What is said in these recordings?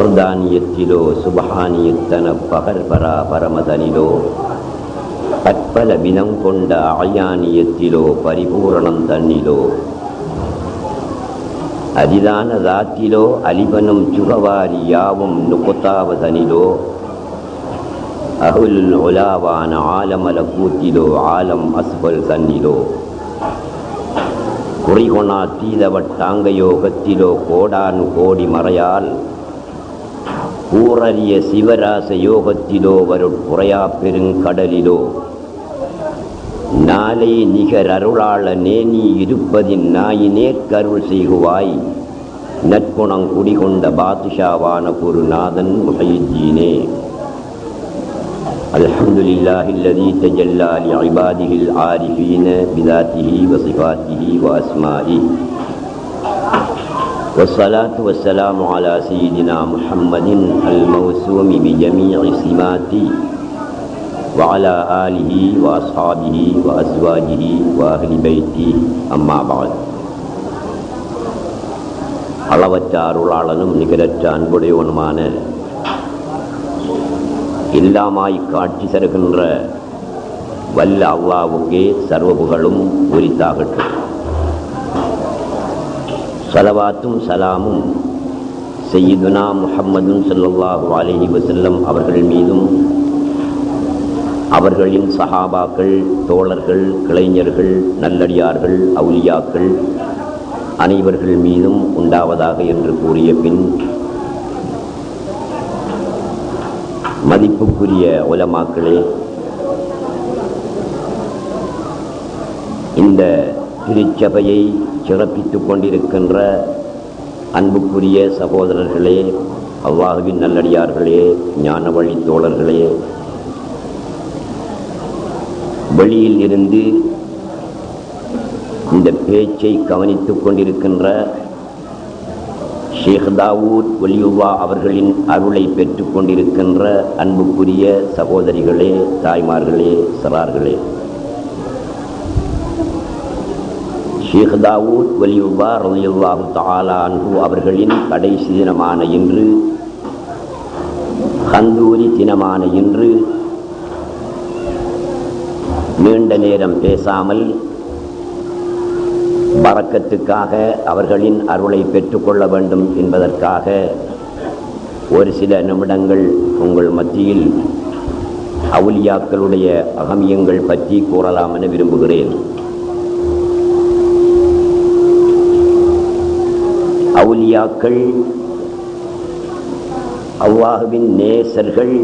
வர்தானியத்திலோ சுபஹானியத்தன பகர்பரா பரமதனிலோ பற்பல விதம் கொண்ட ஆயானியத்திலோ பரிபூரணம் தன்னிலோ அதிதான தாத்திலோ அலிபனும் சுகவாரி யாவும் நுகுத்தாவதனிலோ அகுல் உலாவான ஆலமல கூத்திலோ ஆலம் அஸ்பல் தன்னிலோ குறிகொணா தீதவட்டாங்க யோகத்திலோ கோடானு கோடி மறையால் கூறறிய சிவராச யோகத்திலோ வருட்புறையா பெருங்கடலிலோ நாளை நிகர் அருளாள நேனி இருப்பதின் நாயினேற்கருள் செய்குவாய் நற்குணம் குடிகொண்ட பாதுஷாவான குருநாதன் முஹையீனே. அல்ஹம்துலில்லாஹி அல்லதீ தஜல்லா லிஇபாதிஹில் ஆரிஃபீன பிதாத்திஹி வஸிஃபாத்திஹி வஅஸ்மாஇஹி والصلاة والسلام على سيدنا محمد الموسوم بجميع سماته وعلى آله وأصحابه وأزواجه وأهل بيته أما بعد. அளவற்ற அருளாளனும் நிகரற்ற அன்புடையவனுமான எல்லாமாய் காட்சி தருகின்ற வல்ல அல்லாஹ்வுக்கே சர்வ புகழும் உரித்தாகட்டும். ஸலவாத்தும் சலாமும் சய்யிதுனா முஹம்மதுன் ஸல்லல்லாஹு அலைஹி வஸல்லம் அவர்கள் மீதும் அவர்களின் சஹாபாக்கள், தோழர்கள், கிளைஞர்கள், நல்லடியார்கள், அவுலியாக்கள் அனைவர்கள் மீதும் உண்டாவதாக என்று கூறிய பின், மதிப்புக்குரிய உலமாக்களே, இந்த திருச்சபையை சிறப்பித்துக் கொண்டிருக்கின்ற அன்புக்குரிய சகோதரர்களே, அல்லாஹ்வின் நல்லடியார்களே, ஞான வழி தோழர்களே, வெளியில் இருந்து இந்த பேச்சை கவனித்துக் கொண்டிருக்கின்ற ஷேக் தாவூத் வலியுல்லா அவர்களின் அருளை பெற்றுக் கொண்டிருக்கின்ற அன்புக்குரிய சகோதரிகளே, தாய்மார்களே, சரார்களே, ஷேக் தாவூத் வலியுல்லா ரலியல்லாஹு தஆலா அன்ஹு அவர்களின் கடைசி தினமான இன்று, கந்தூரி தினமான இன்று, நீண்ட நேரம் பேசாமல் பரக்கத்துக்காக அவர்களின் அருளை பெற்றுக்கொள்ள வேண்டும் என்பதற்காக ஒரு சில நிமிடங்கள் உங்கள் மத்தியில் அவுலியாக்களுடைய அகமியங்கள் பற்றி கூறலாம் என விரும்புகிறேன். அவுலியாக்கள் அல்லாஹ்வின் நேசர்கள்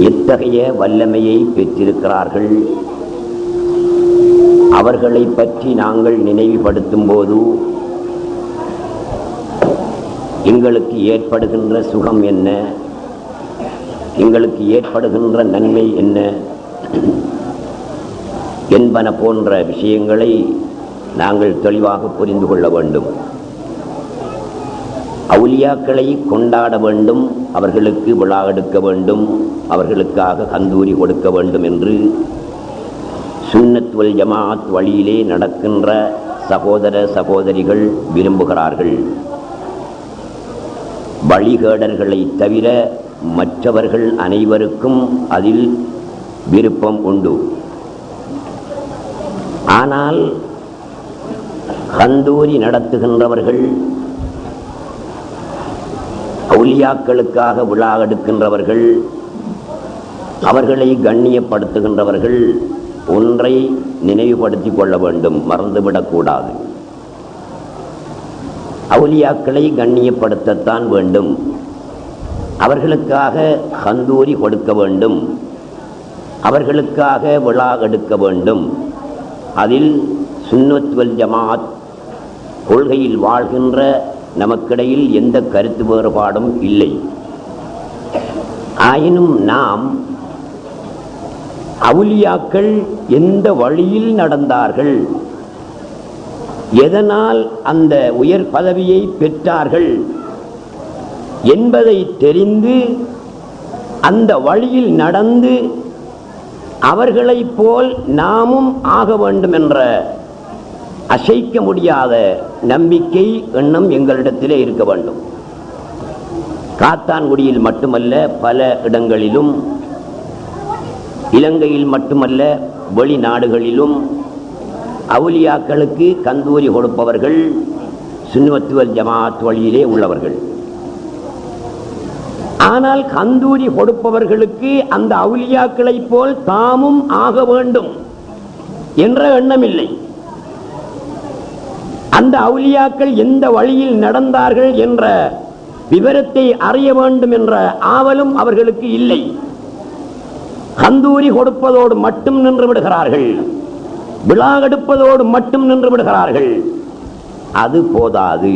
எத்தகைய வல்லமையை பெற்றிருக்கிறார்கள், அவர்களை பற்றி நாங்கள் நினைவுபடுத்தும் போது எங்களுக்கு ஏற்படுகின்ற சுகம் என்ன, எங்களுக்கு ஏற்படுகின்ற நன்மை என்ன என்பன போன்ற விஷயங்களை நாங்கள் தெளிவாக புரிந்து கொள்ள வேண்டும். அவுலியாக்களை கொண்டாட வேண்டும், அவர்களுக்கு விழா எடுக்க வேண்டும், அவர்களுக்காக கந்தூரி கொடுக்க வேண்டும் என்று சுன்னத் வல் ஜமாஅத் வழியிலே நடக்கின்ற சகோதர சகோதரிகள் விரும்புகிறார்கள். வழிகேடர்களை தவிர மற்றவர்கள் அனைவருக்கும் அதில் விருப்பம் உண்டு. ஆனால் கந்தூரி நடத்துகின்றவர்கள், அவுலியாக்களுக்காக விழா எடுக்கின்றவர்கள், அவர்களை கண்ணியப்படுத்துகின்றவர்கள் ஒன்றை நினைவுபடுத்திக் கொள்ள வேண்டும், மறந்துவிடக்கூடாது. அவுலியாக்களை கண்ணியப்படுத்தத்தான் வேண்டும், அவர்களுக்காக கந்தூரி கொடுக்க வேண்டும், அவர்களுக்காக விழா எடுக்க வேண்டும். அதில் சுன்னத் வல் ஜமாஅத் கொள்கையில் வாழ்கின்ற நமக்கிடையில் எந்த கருத்து வேறுபாடும் இல்லை. ஆயினும் நாம் அவுலியாக்கள் எந்த வழியில் நடந்தார்கள், எதனால் அந்த உயர் பதவியை பெற்றார்கள் என்பதை தெரிந்து அந்த வழியில் நடந்து அவர்களைப் போல் நாமும் ஆக வேண்டும் என்ற அசைக்க முடியாத நம்பிக்கை எண்ணம் எங்களிடத்திலே இருக்க வேண்டும். காத்தான்குடியில் மட்டுமல்ல, பல இடங்களிலும், இலங்கையில் மட்டுமல்ல, வெளிநாடுகளிலும் அவுலியாக்களுக்கு கந்தூரி கொடுப்பவர்கள் சுன்னத்து வல் ஜமாஅத் வழியிலே உள்ளவர்கள். ஆனால் கந்தூரி கொடுப்பவர்களுக்கு அந்த அவுலியாக்களைப் போல் தாமும் ஆக வேண்டும் என்ற எண்ணம் இல்லை. அந்த அவுலியாக்கள் எந்த வழியில் நடந்தார்கள் என்ற விவரத்தை அறிய வேண்டும் என்ற ஆவலும் அவர்களுக்கு இல்லை. கந்தூரி கொடுப்பதோடு மட்டும் நின்று விடுகிறார்கள், விழா எடுப்பதோடு மட்டும் நின்று விடுகிறார்கள். அது போதாது.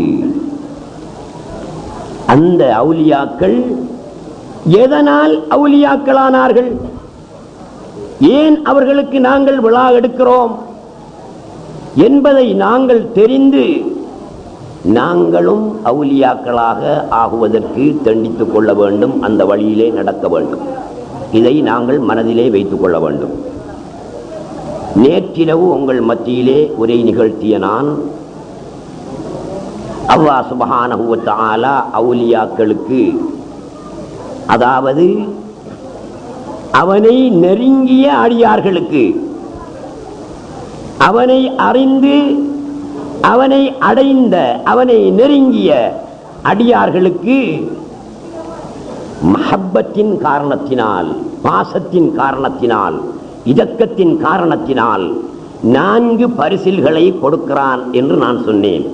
அந்த அவுலியாக்கள் எதனால் அவுலியாக்களானார்கள், ஏன் அவர்களுக்கு நாங்கள் விழா எடுக்கிறோம் என்பதை நாங்கள் தெரிந்து நாங்களும் அவுலியாக்களாக ஆகுவதற்கு தண்டித்துக் கொள்ள வேண்டும், அந்த வழியிலே நடக்க வேண்டும். இதை நாங்கள் மனதிலே வைத்துக் கொள்ள வேண்டும். நேற்றிரவு உங்கள் மத்தியிலே உரை நிகழ்த்திய நான், அல்லாஹ் சுப்ஹானஹு வ தஆலா அவுலியாக்களுக்கு, அதாவது அவனை நெருங்கிய அடியார்களுக்கு, அவனை அறிந்து அவனை அடைந்த அவனை நெருங்கிய அடியார்களுக்கு மஹப்பத்தின் காரணத்தினால், பாசத்தின் காரணத்தினால், இதக்கத்தின் காரணத்தினால் 4 பரிசில்களை கொடுக்கிறான் என்று நான் சொன்னேன்.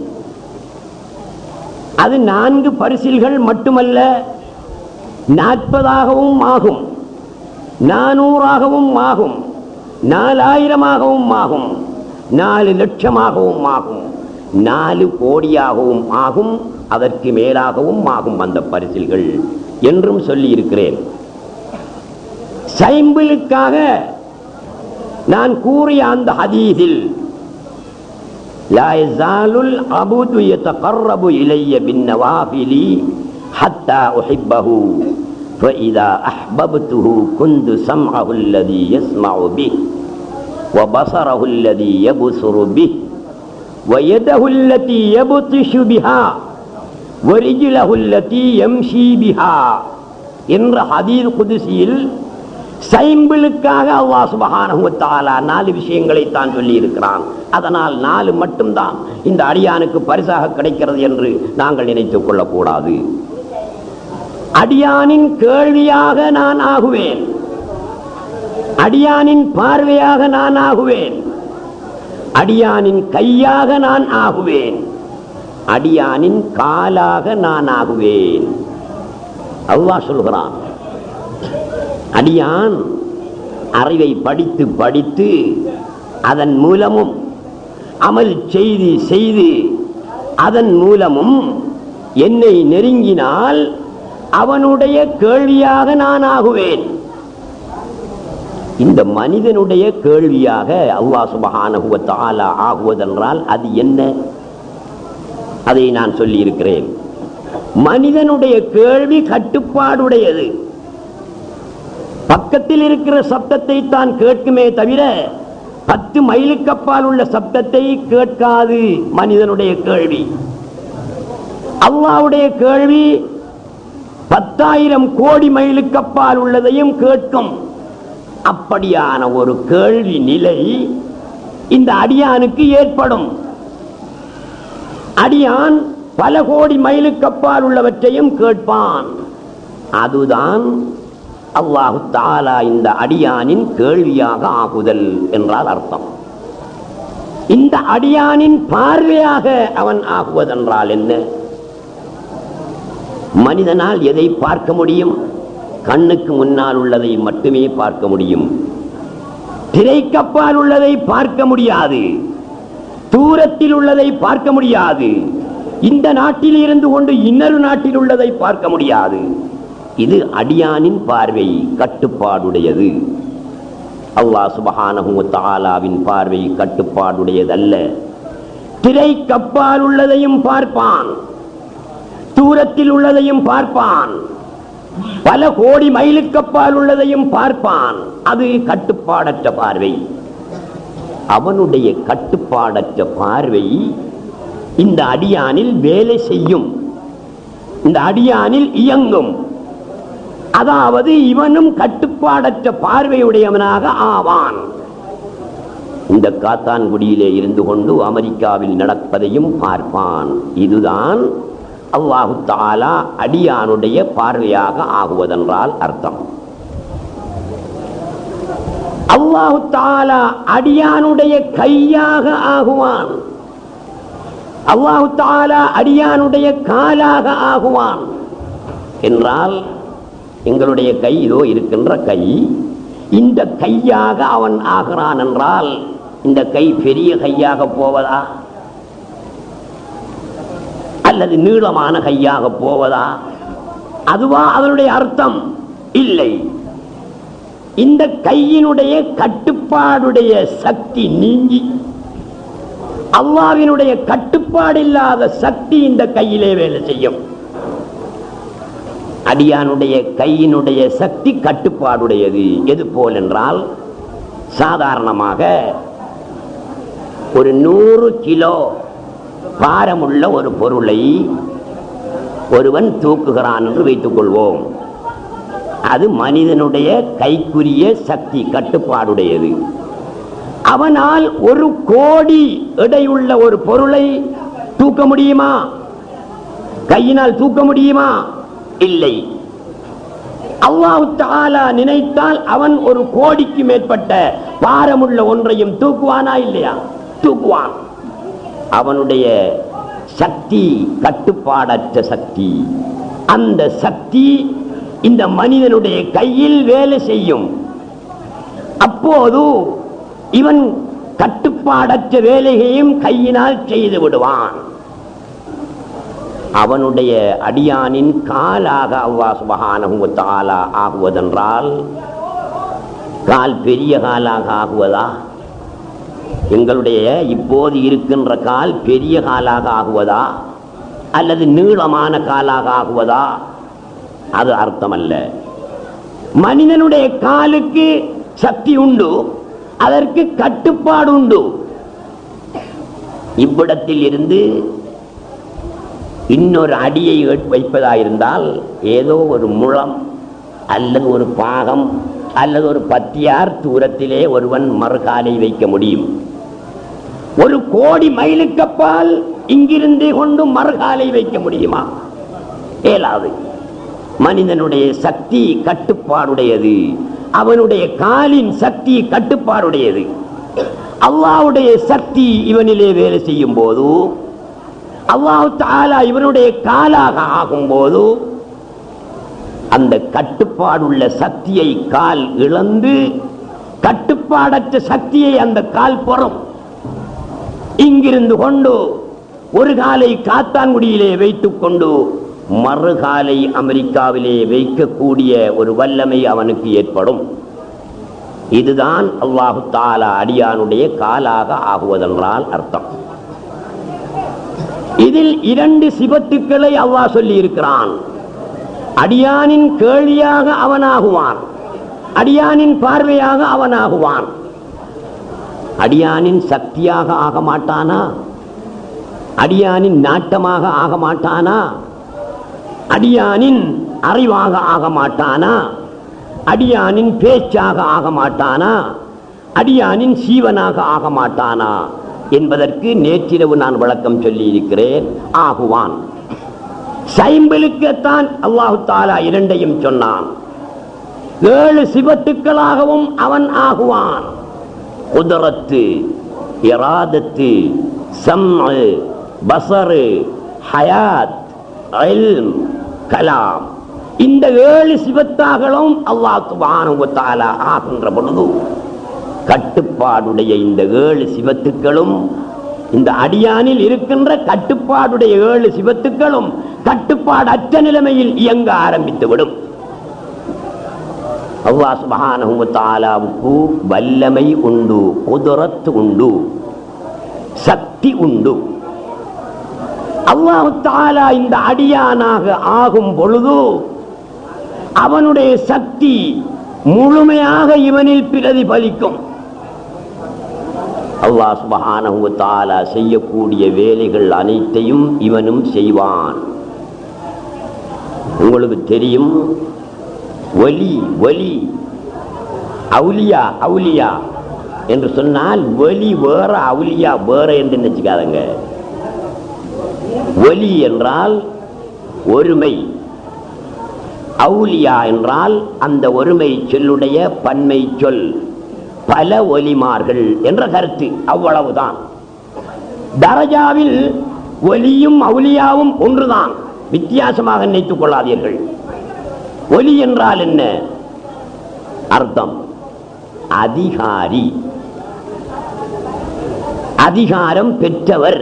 அது 4 பரிசில்கள் மட்டுமல்ல, 40ஆகவும் ஆகும், 400ஆகவும் ஆகும், 4000ஆகவும் ஆகும், 4 லட்சமாகவும் ஆகும், 4 கோடியாகவும் ஆகும், அதற்கு மேலாகவும் ஆகும் அந்த பரிசில்கள் என்றும் சொல்லி இருக்கிறேன். சைம்பிளுக்காக நான் கூறிய அந்த ஹதீஸில், லா யஸாலுல் அபது யதகர்ரபு இலைய பின்னவாஃபிலி ஹத்தா உஹிப்பஹு ஃபஇதா அஹ்பப்துஹு குன்து ஸம்அஹு அல்லதி யஸ்மஉ பிஹி وبصره الذي يبصر به ويده التي يبطش بها ورجله التي يمشي بها என்ற ஹதீஸ் குதுசியில் சைம்பிளுக்காக அல்லாஹ் சுப்ஹானஹு வ தஆலா 4 விஷயங்களை தான் சொல்லி இருக்கிறான். அதனால் 4 மட்டும்தான் இந்த அடியானுக்கு பரிசாக கிடைக்கிறது என்று நாங்கள் நினைத்துக் கொள்ளக்கூடாது. அடியானின் கேள்வியாக நான் ஆகுவேன், அடியானின் பார்வையாக நான் ஆகுவேன், அடியானின் கையாக நான் ஆகுவேன், அடியானின் காலாக நான் ஆகுவேன். அல்லாஹ் சொல்கிறான், அடியான் அறிவை படித்து படித்து அதன் மூலமும் அமல் செய்து செய்து அதன் மூலமும் என்னை நெருங்கினால் அவனுடைய கேள்வியாக நான் ஆகுவேன். இந்த மனிதனுடைய கேள்வியாக அல்லாஹ் சுப்ஹானஹு வ தஆலா ஆகுவதென்றால் அது என்ன, அதை நான் சொல்லி இருக்கிறேன். மனிதனுடைய கேள்வி கட்டுப்பாடுடையது. பக்கத்தில் இருக்கிற சப்தத்தை தான் கேட்குமே தவிர 10 மைலுக்கு அப்பால் உள்ள சப்தத்தை கேட்காது மனிதனுடைய கேள்வி. அல்லாஹ்வுடைய கேள்வி 10,000 கோடி மைலுக்கு அப்பால் உள்ளதையும் கேட்கும். அப்படியான ஒரு கேள்வி நிலை இந்த அடியானுக்கு ஏற்படும். அடியான் பல கோடி மைலுக்கு அப்பால் உள்ளவற்றையும் கேட்பான். அதுதான் அல்லாஹு தஆலா இந்த அடியானின் கேள்வியாக ஆகுதல் என்றால் அர்த்தம். இந்த அடியானின் பார்வையாக அவன் ஆகுவதென்றால் என்ன? மனிதனால் எதை பார்க்க முடியும்? கண்ணுக்கு முன்னால் உள்ளதை மட்டுமே பார்க்க முடியும். திரைக்கப்பால் உள்ளதை பார்க்க முடியாது, தூரத்தில் உள்ளதை பார்க்க முடியாது, இந்த நாட்டில் இருந்து கொண்டு இன்னொரு நாட்டில் உள்ளதை பார்க்க முடியாது. இது அடியானின் பார்வை கட்டுப்பாடுடையது. அல்லாஹ் சுப்ஹானஹு வ தஆலாவின் பார்வை கட்டுப்பாடுடையதல்ல. திரைக்கப்பால் உள்ளதையும் பார்ப்பான், தூரத்தில் உள்ளதையும் பார்ப்பான், பல கோடி மைலுக்கப்பால் உள்ளதையும் பார்ப்பான். அது கட்டுப்பாடற்ற பார்வை. அவனுடைய கட்டுப்பாடற்ற பார்வை இந்த அடியானில் வேலை செய்யும், இந்த அடியானில் இயங்கும். அதாவது இவனும் கட்டுப்பாடற்ற பார்வையுடையவனாக ஆவான். இந்த காத்தான்குடியிலே இருந்து கொண்டு அமெரிக்காவில் நடப்பதையும் பார்ப்பான். இதுதான் அல்லாஹு தஆலா அடியானுடைய பார்வையாக ஆகுவதென்றால் அர்த்தம். அல்லாஹு தஆலா அடியானுடைய கையாக ஆகுவான். அல்லாஹு தஆலா அடியானுடைய காலாக ஆகுவான் என்றால், எங்களுடைய கை இதோ இருக்கின்ற கை, இந்த கையாக அவன் ஆகிறான் என்றால் இந்த கை பெரிய கையாக போவதா அல்லது நீளமான கையாக போவதா? அதுவா அதனுடைய அர்த்தம்? இல்லை. இந்த கையினுடைய கட்டுப்பாடுடைய சக்தி நீங்கி அல்லாஹ்வினுடைய கட்டுப்பாடு இல்லாத சக்தி இந்த கையிலே வேலை செய்யும். அடியானுடைய கையினுடைய சக்தி கட்டுப்பாடுடையது. எது போல் என்றால், சாதாரணமாக ஒரு 100 கிலோ பாரமுள்ள ஒரு பொருளை ஒருவன் தூக்குகிறான் என்று வைத்துக் கொள்வோம். அது மனிதனுடைய கைக்குரிய சக்தி, கட்டுப்பாடுடையது. அவனால் 1 கோடி எடையுள்ள ஒரு பொருளை தூக்க முடியுமா? கையினால் தூக்க முடியுமா? இல்லை. அல்லாஹ் தஆலா நினைத்தால் அவன் 1 கோடிக்கு மேற்பட்ட பாரமுள்ள ஒன்றையும் தூக்குவானா? இல்லையா? தூக்குவான். அவனுடைய சக்தி கட்டுப்பாடற்ற சக்தி. அந்த சக்தி இந்த மனிதனுடைய கையில் வேலை செய்யும். அப்போது இவன் கட்டுப்பாடற்ற வேலையையும் கையினால் செய்து விடுவான். அவனுடைய அடியானின் காலாக அல்லாஹ் சுப்ஹானஹு வ தஆலா ஆகுவதென்றால், கால் பெரிய காலாக ஆகுவதா? எங்களுடைய இப்போது இருக்கின்ற கால் பெரிய காலாக ஆகுவதா அல்லது நீளமான காலாக ஆகுவதா? அது அர்த்தமல்ல. மனிதனுடைய காலுக்கு சக்தி உண்டு, அதற்கு கட்டுப்பாடு உண்டு. இவ்விடத்தில் இருந்து இன்னொரு அடியை வைப்பதாயிருந்தால் ஏதோ ஒரு முழம் அல்லது ஒரு பாகம் அல்லது ஒரு பத்தியார் தூரத்திலே ஒருவன் மறுகாலை வைக்க முடியும். 1 கோடி மைலுக்கப்பால் இங்கிருந்தே கொண்டு மறுகாலை வைக்க முடியுமா? இயலாது. மனிதனுடைய சக்தி கட்டுப்பாடுடையது. அவனுடைய காலின் சக்தி கட்டுப்பாடுடையது. அல்லாஹ்வுடைய சக்தி இவனிலே வேலை செய்யும் போது, அல்லாஹ் தஆலா இவனுடைய காலாக ஆகும் போது, அந்த கட்டுப்பாடுள்ள சக்தியை கால் இழந்து கட்டுப்பாடற்ற சக்தியை அந்த கால் பெறும். இங்கிருந்து கொண்டு ஒரு காலை காத்தான்குடியிலே வைத்துக் கொண்டு மறுகாலை அமெரிக்காவிலே வைக்கக்கூடிய ஒரு வல்லமை அவனுக்கு ஏற்படும். இதுதான் அல்லாஹ் தஆலா அடியானுடைய காலாக ஆகுவதென்றால் அர்த்தம். இதில் 2 சிபத்துக்களை அல்லாஹ் சொல்லி இருக்கிறான். அடியானின் கேள்வியாக அவனாகுவான், அடியானின் பார்வையாக அவனாகுவான். அடியானின் சக்தியாக ஆக மாட்டானா? அடியானின் நாட்டமாக ஆக மாட்டானா? அடியானின் அறிவாக ஆக மாட்டானா? அடியானின் பேச்சாக ஆக மாட்டானா? அடியானின் சீவனாக ஆக மாட்டானா என்பதற்கு நேற்றிரவு நான் விளக்கம் சொல்லி இருக்கிறேன். ஆகுவான். சைம்பிளுக்குத்தான் அல்லாஹ் தஆலா 2ஐயும் சொன்னான். 7 சிபத்துக்களாகவும் அவன் ஆகுவான். குதரத்து, இராதத்து, சம்உ, பஸரு, ஹயாத், இல்ம், கலாம், இந்த 7 சிபத்தாகளும் அல்லாஹ் சுப்ஹானஹு வ தஆலா ஆகின்ற பொழுது, கட்டுப்பாடுடைய இந்த 7 சிபத்துக்களும், இந்த அடியானில் இருக்கின்ற கட்டுப்பாடுடைய 7 சிபத்துக்களும் கட்டுப்பாடற்ற நிலைமையில் இயங்க ஆரம்பித்துவிடும். அல்லாஹ் சுப்ஹானஹு வ தஆலாவுக்கு வல்லமை உண்டு, குதரத் உண்டு, சக்தி உண்டு. அல்லாஹ் தஆலா இந்த அடியானாக ஆகும் பொழுது அவனுடைய சக்தி முழுமையாக இவனில் பிரதிபலிக்கும். அல்லாஹ் சுப்ஹானஹு வ தஆலா செய்யக்கூடிய வேலைகள் அனைத்தையும் இவனும் செய்வான். உங்களுக்கு தெரியும், வலி வலி அவுலியா அவுலியா என்று சொன்னால் வலி வேற அவுலியா வேற என்று நினைச்சுக்காதங்க. வலி என்றால் ஒருமை, அவுலியா என்றால் அந்த ஒருமை சொல்லுடைய பன்மை சொல், பல ஒலிமார்கள் என்ற கருத்து, அவ்வளவுதான். தரஜாவில் ஒலியும் அவுலியாவும் ஒன்றுதான், வித்தியாசமாக நினைத்துக் கொள்ளாதீர்கள். ஒலி என்றால் என்ன அர்த்தம்? அதிகாரி, அதிகாரம் பெற்றவர்.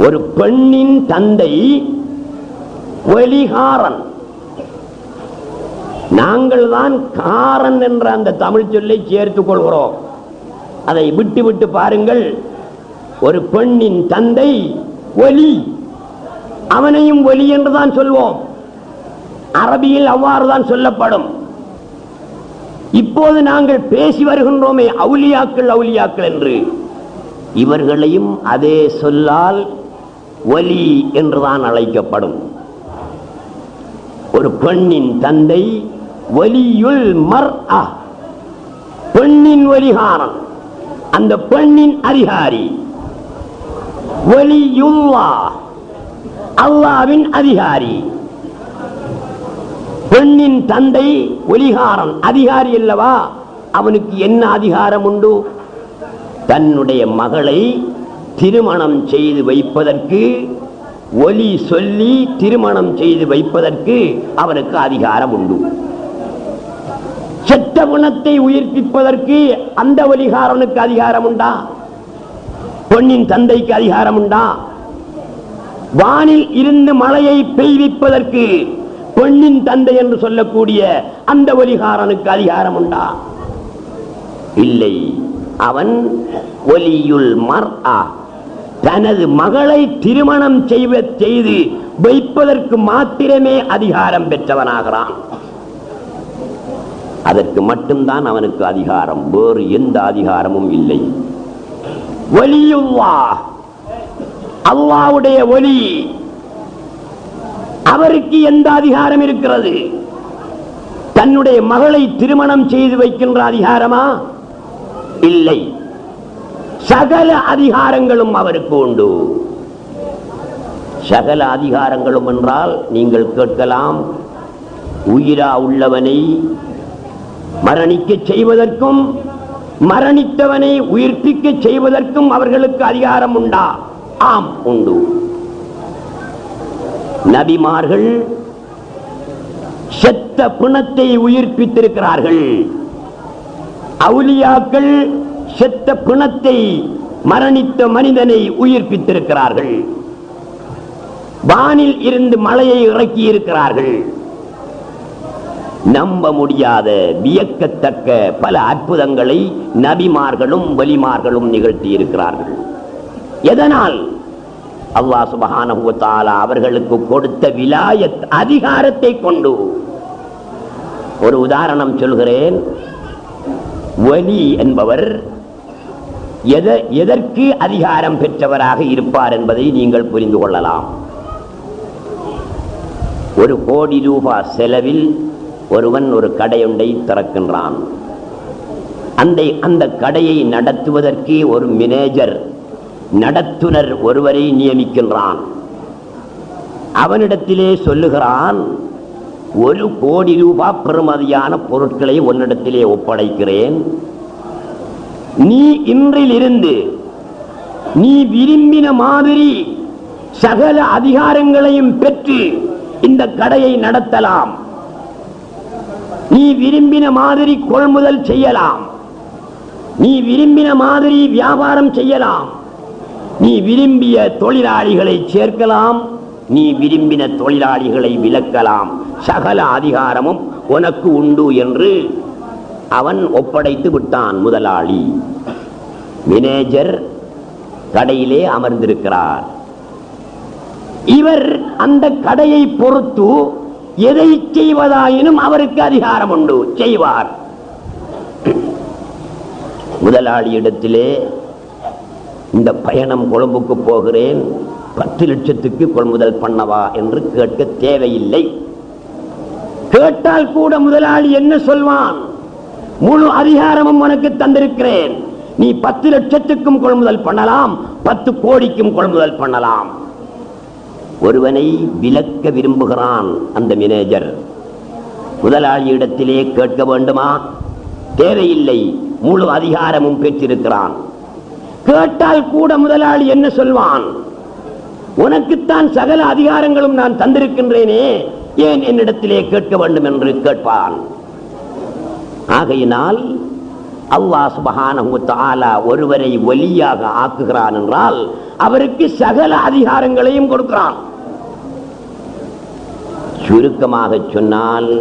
ஒரு பெண்ணின் தந்தை ஒலிகாரன். நாங்கள் தான் காரன் என்ற அந்த தமிழ் சொல்லை சேர்த்துக் கொள்கிறோம். அதை விட்டு விட்டு பாருங்கள். ஒரு பெண்ணின் தந்தை ஒலி, அவனையும் ஒலி என்றுதான் சொல்வோம். அரபியில் அவ்வாறுதான் சொல்லப்படும். இப்போது நாங்கள் பேசி வருகின்றோமே அவுலியாக்கள் அவுலியாக்கள் என்று, இவர்களையும் அதே சொல்லால் ஒலி என்றுதான் அழைக்கப்படும். ஒரு பெண்ணின் தந்தை ஒலியுல் மர்அ, பெண்ணின் ஒலிகாரன், அந்த பெண்ணின் அதிகாரி. ஒலியுல்லாஹ், அல்லாஹ்வின் அதிகாரி. பெண்ணின் தந்தை ஒலிகாரன், அதிகாரி அல்லவா? அவனுக்கு என்ன அதிகாரம் உண்டு? தன்னுடைய மகளை திருமணம் செய்து வைப்பதற்கு, ஒலி சொல்லி திருமணம் செய்து வைப்பதற்கு அவனுக்கு அதிகாரம் உண்டு. செத்த குணத்தை உயிர்ப்பிப்பதற்கு அந்த ஒலிகாரனுக்கு அதிகாரம் உண்டா? பெண்ணின் தந்தைக்கு அதிகாரம் உண்டா? வானில் இருந்து மழையை பெய்விப்பதற்கு பெண்ணின் தந்தை என்று சொல்லக்கூடிய அந்த ஒலிகாரனுக்கு அதிகாரம் உண்டா? இல்லை. அவன் ஒலியுல் மர்அ, தனது மகளை திருமணம் செய்து வைப்பதற்கு மாத்திரமே அதிகாரம் பெற்றவனாகிறான். அதற்கு மட்டும்தான் அவனுக்கு அதிகாரம், வேறு எந்த அதிகாரமும் இல்லை. ஒலியுல்லாஹ், அல்லாஹ்வுடைய ஒலி, அவருக்கு எந்த அதிகாரம் இருக்கிறது? தன்னுடைய மகளை திருமணம் செய்து வைக்கின்ற அதிகாரமா? இல்லை. சகல அதிகாரங்களும் அவருக்கு உண்டு. சகல அதிகாரங்களும் என்றால் நீங்கள் கேட்கலாம், உயிரா உள்ளவனை மரணிக்க செய்வதற்கும் மரணித்தவனை உயிர்ப்பிக்க செய்வதற்கும் அவர்களுக்கு அதிகாரம் உண்டா? ஆம், உண்டு. நபிமார்கள் செத்த பிணத்தை உயிர்ப்பித்திருக்கிறார்கள். அவுலியாக்கள் செத்த பிணத்தை, மரணித்த மனிதனை உயிர்ப்பித்திருக்கிறார்கள். வானில் இருந்து மழையை இறக்கி இருக்கிறார்கள். நம்ப முடியாத, வியக்கத்தக்க பல அற்புதங்களை நபிமார்களும் வலிமார்களும் நிகழ்த்தி இருக்கிறார்கள். எதனால்? அல்லாஹ் சுப்ஹானஹு வ தஆலா அவர்களுக்கு கொடுத்த விலாயத் அதிகாரத்தை கொண்டு. ஒரு உதாரணம் சொல்கிறேன். வலி என்பவர் எதற்கு அதிகாரம் பெற்றவராக இருப்பார் என்பதை நீங்கள் புரிந்து கொள்ளலாம். 1 கோடி ரூபாய் செலவில் ஒருவன் ஒரு கடையொன்றை திறக்கின்றான். அந்த கடையை நடத்துவதற்கு ஒரு மேனேஜர், நடத்துனர் ஒருவரை நியமிக்கின்றான். அவனிடத்திலே சொல்லுகிறான், 1 கோடி ரூபாய் பெறுமதியான பொருட்களை உன்னிடத்திலே ஒப்படைக்கிறேன். நீ இன்றிலிருந்து நீ விரும்பின மாதிரி சகல அதிகாரங்களையும் பெற்று இந்த கடையை நடத்தலாம். நீ விரும்பின மாதிரி கொள்முதல் செய்யலாம். நீ விரும்பின மாதிரி வியாபாரம் செய்யலாம். நீ விரும்பிய தொழிலாளிகளை சேர்க்கலாம். நீ விரும்பின தொழிலாளிகளை விலக்கலாம். சகல அதிகாரமும் உனக்கு உண்டு என்று அவன் ஒப்படைத்து விட்டான். முதலாளி, மேனேஜர் கடையிலே அமர்ந்திருக்கிறார். இவர் அந்த கடையை பொறுத்து எதை செய்வதாயினும் அவருக்கு அதிகாரம் உண்டு, செய்வார். முதலாளியிடத்திலே இந்த பயணம் கொழும்புக்கு போகிறேன், 10 லட்சத்துக்கு கொள்முதல் பண்ணவா என்று கேட்க தேவையில்லை. கேட்டால் கூட முதலாளி என்ன சொல்வான்? முழு அதிகாரமும் உனக்கு தந்திருக்கிறேன், நீ 10 லட்சத்துக்கும் கொள்முதல் பண்ணலாம், 10 கோடிக்கும் கொள்முதல் பண்ணலாம். ஒருவனை விலக்க விரும்புகிறான் அந்த மேனேஜர். முதலாளியிடத்திலே கேட்க வேண்டுமா? தேவையில்லை, முழு அதிகாரமும் பெற்றிருக்கிறான். கேட்டால் கூட முதலாளி என்ன சொல்வான்? உனக்குத்தான் சகல அதிகாரங்களும் நான் தந்திருக்கின்றேனே, ஏன் என்னிடத்திலே கேட்க வேண்டும் என்று கேட்பான். ஆகையினால் அல்லாஹ் சுப்ஹானஹு வ தஆலா ஒருவரை வலியாக ஆக்குகிறான் என்றால் அவருக்கு சகல அதிகாரங்களையும் கொடுக்கிறான். சுருக்கமாக சொன்னால்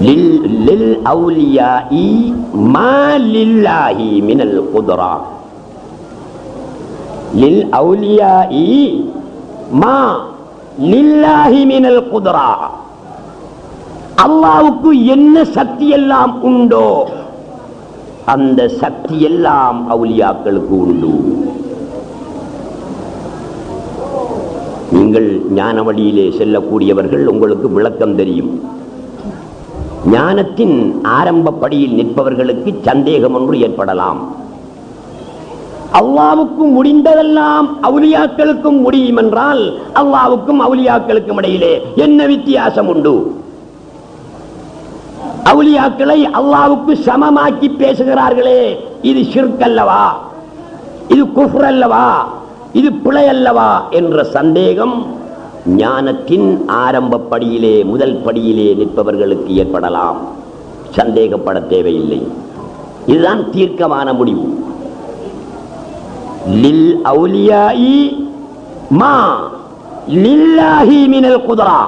லில் அவுலியாஇ மா லில்லாஹி மினல் குத்ரா. லில் அவுலியாஇ மா லில்லாஹி மினல் குத்ரா. அல்லாஹ்வுக்கு என்ன சக்தி எல்லாம் உண்டோ அந்த சக்தி எல்லாம் அவுலியாக்களுக்கு உண்டு. நீங்கள் ஞான வழியிலே செல்லக்கூடியவர்கள், உங்களுக்கு விளக்கம் தெரியும். ஞானத்தின் ஆரம்ப படியில் நிற்பவர்களுக்கு சந்தேகம் ஒன்று ஏற்படலாம். அல்லாஹ்வுக்கு முடிந்ததெல்லாம் அவுலியாக்களுக்கும் முடியும் என்றால் அல்லாஹ்வுக்கும் அவுலியாக்களுக்கும் இடையிலே என்ன வித்தியாசம் உண்டு? அவுலியாக்களை அல்லாஹ்வுக்கு சமமாக்கி பேசுகிறார்களே, இது ஷிர்க் அல்லவா, இது குஃப்ர் அல்லவா, இது பிழை அல்லவா என்ற சந்தேகம் ஞானத்தின் ஆரம்ப படியிலே முதல் படியிலே நிற்பவர்களுக்கு ஏற்படலாம். சந்தேகப்பட தேவையில்லை. இதுதான் தீர்க்கமான முடிவு. லில் அவுலியாஇ மா லில்லாஹி மினல் குத்ரா.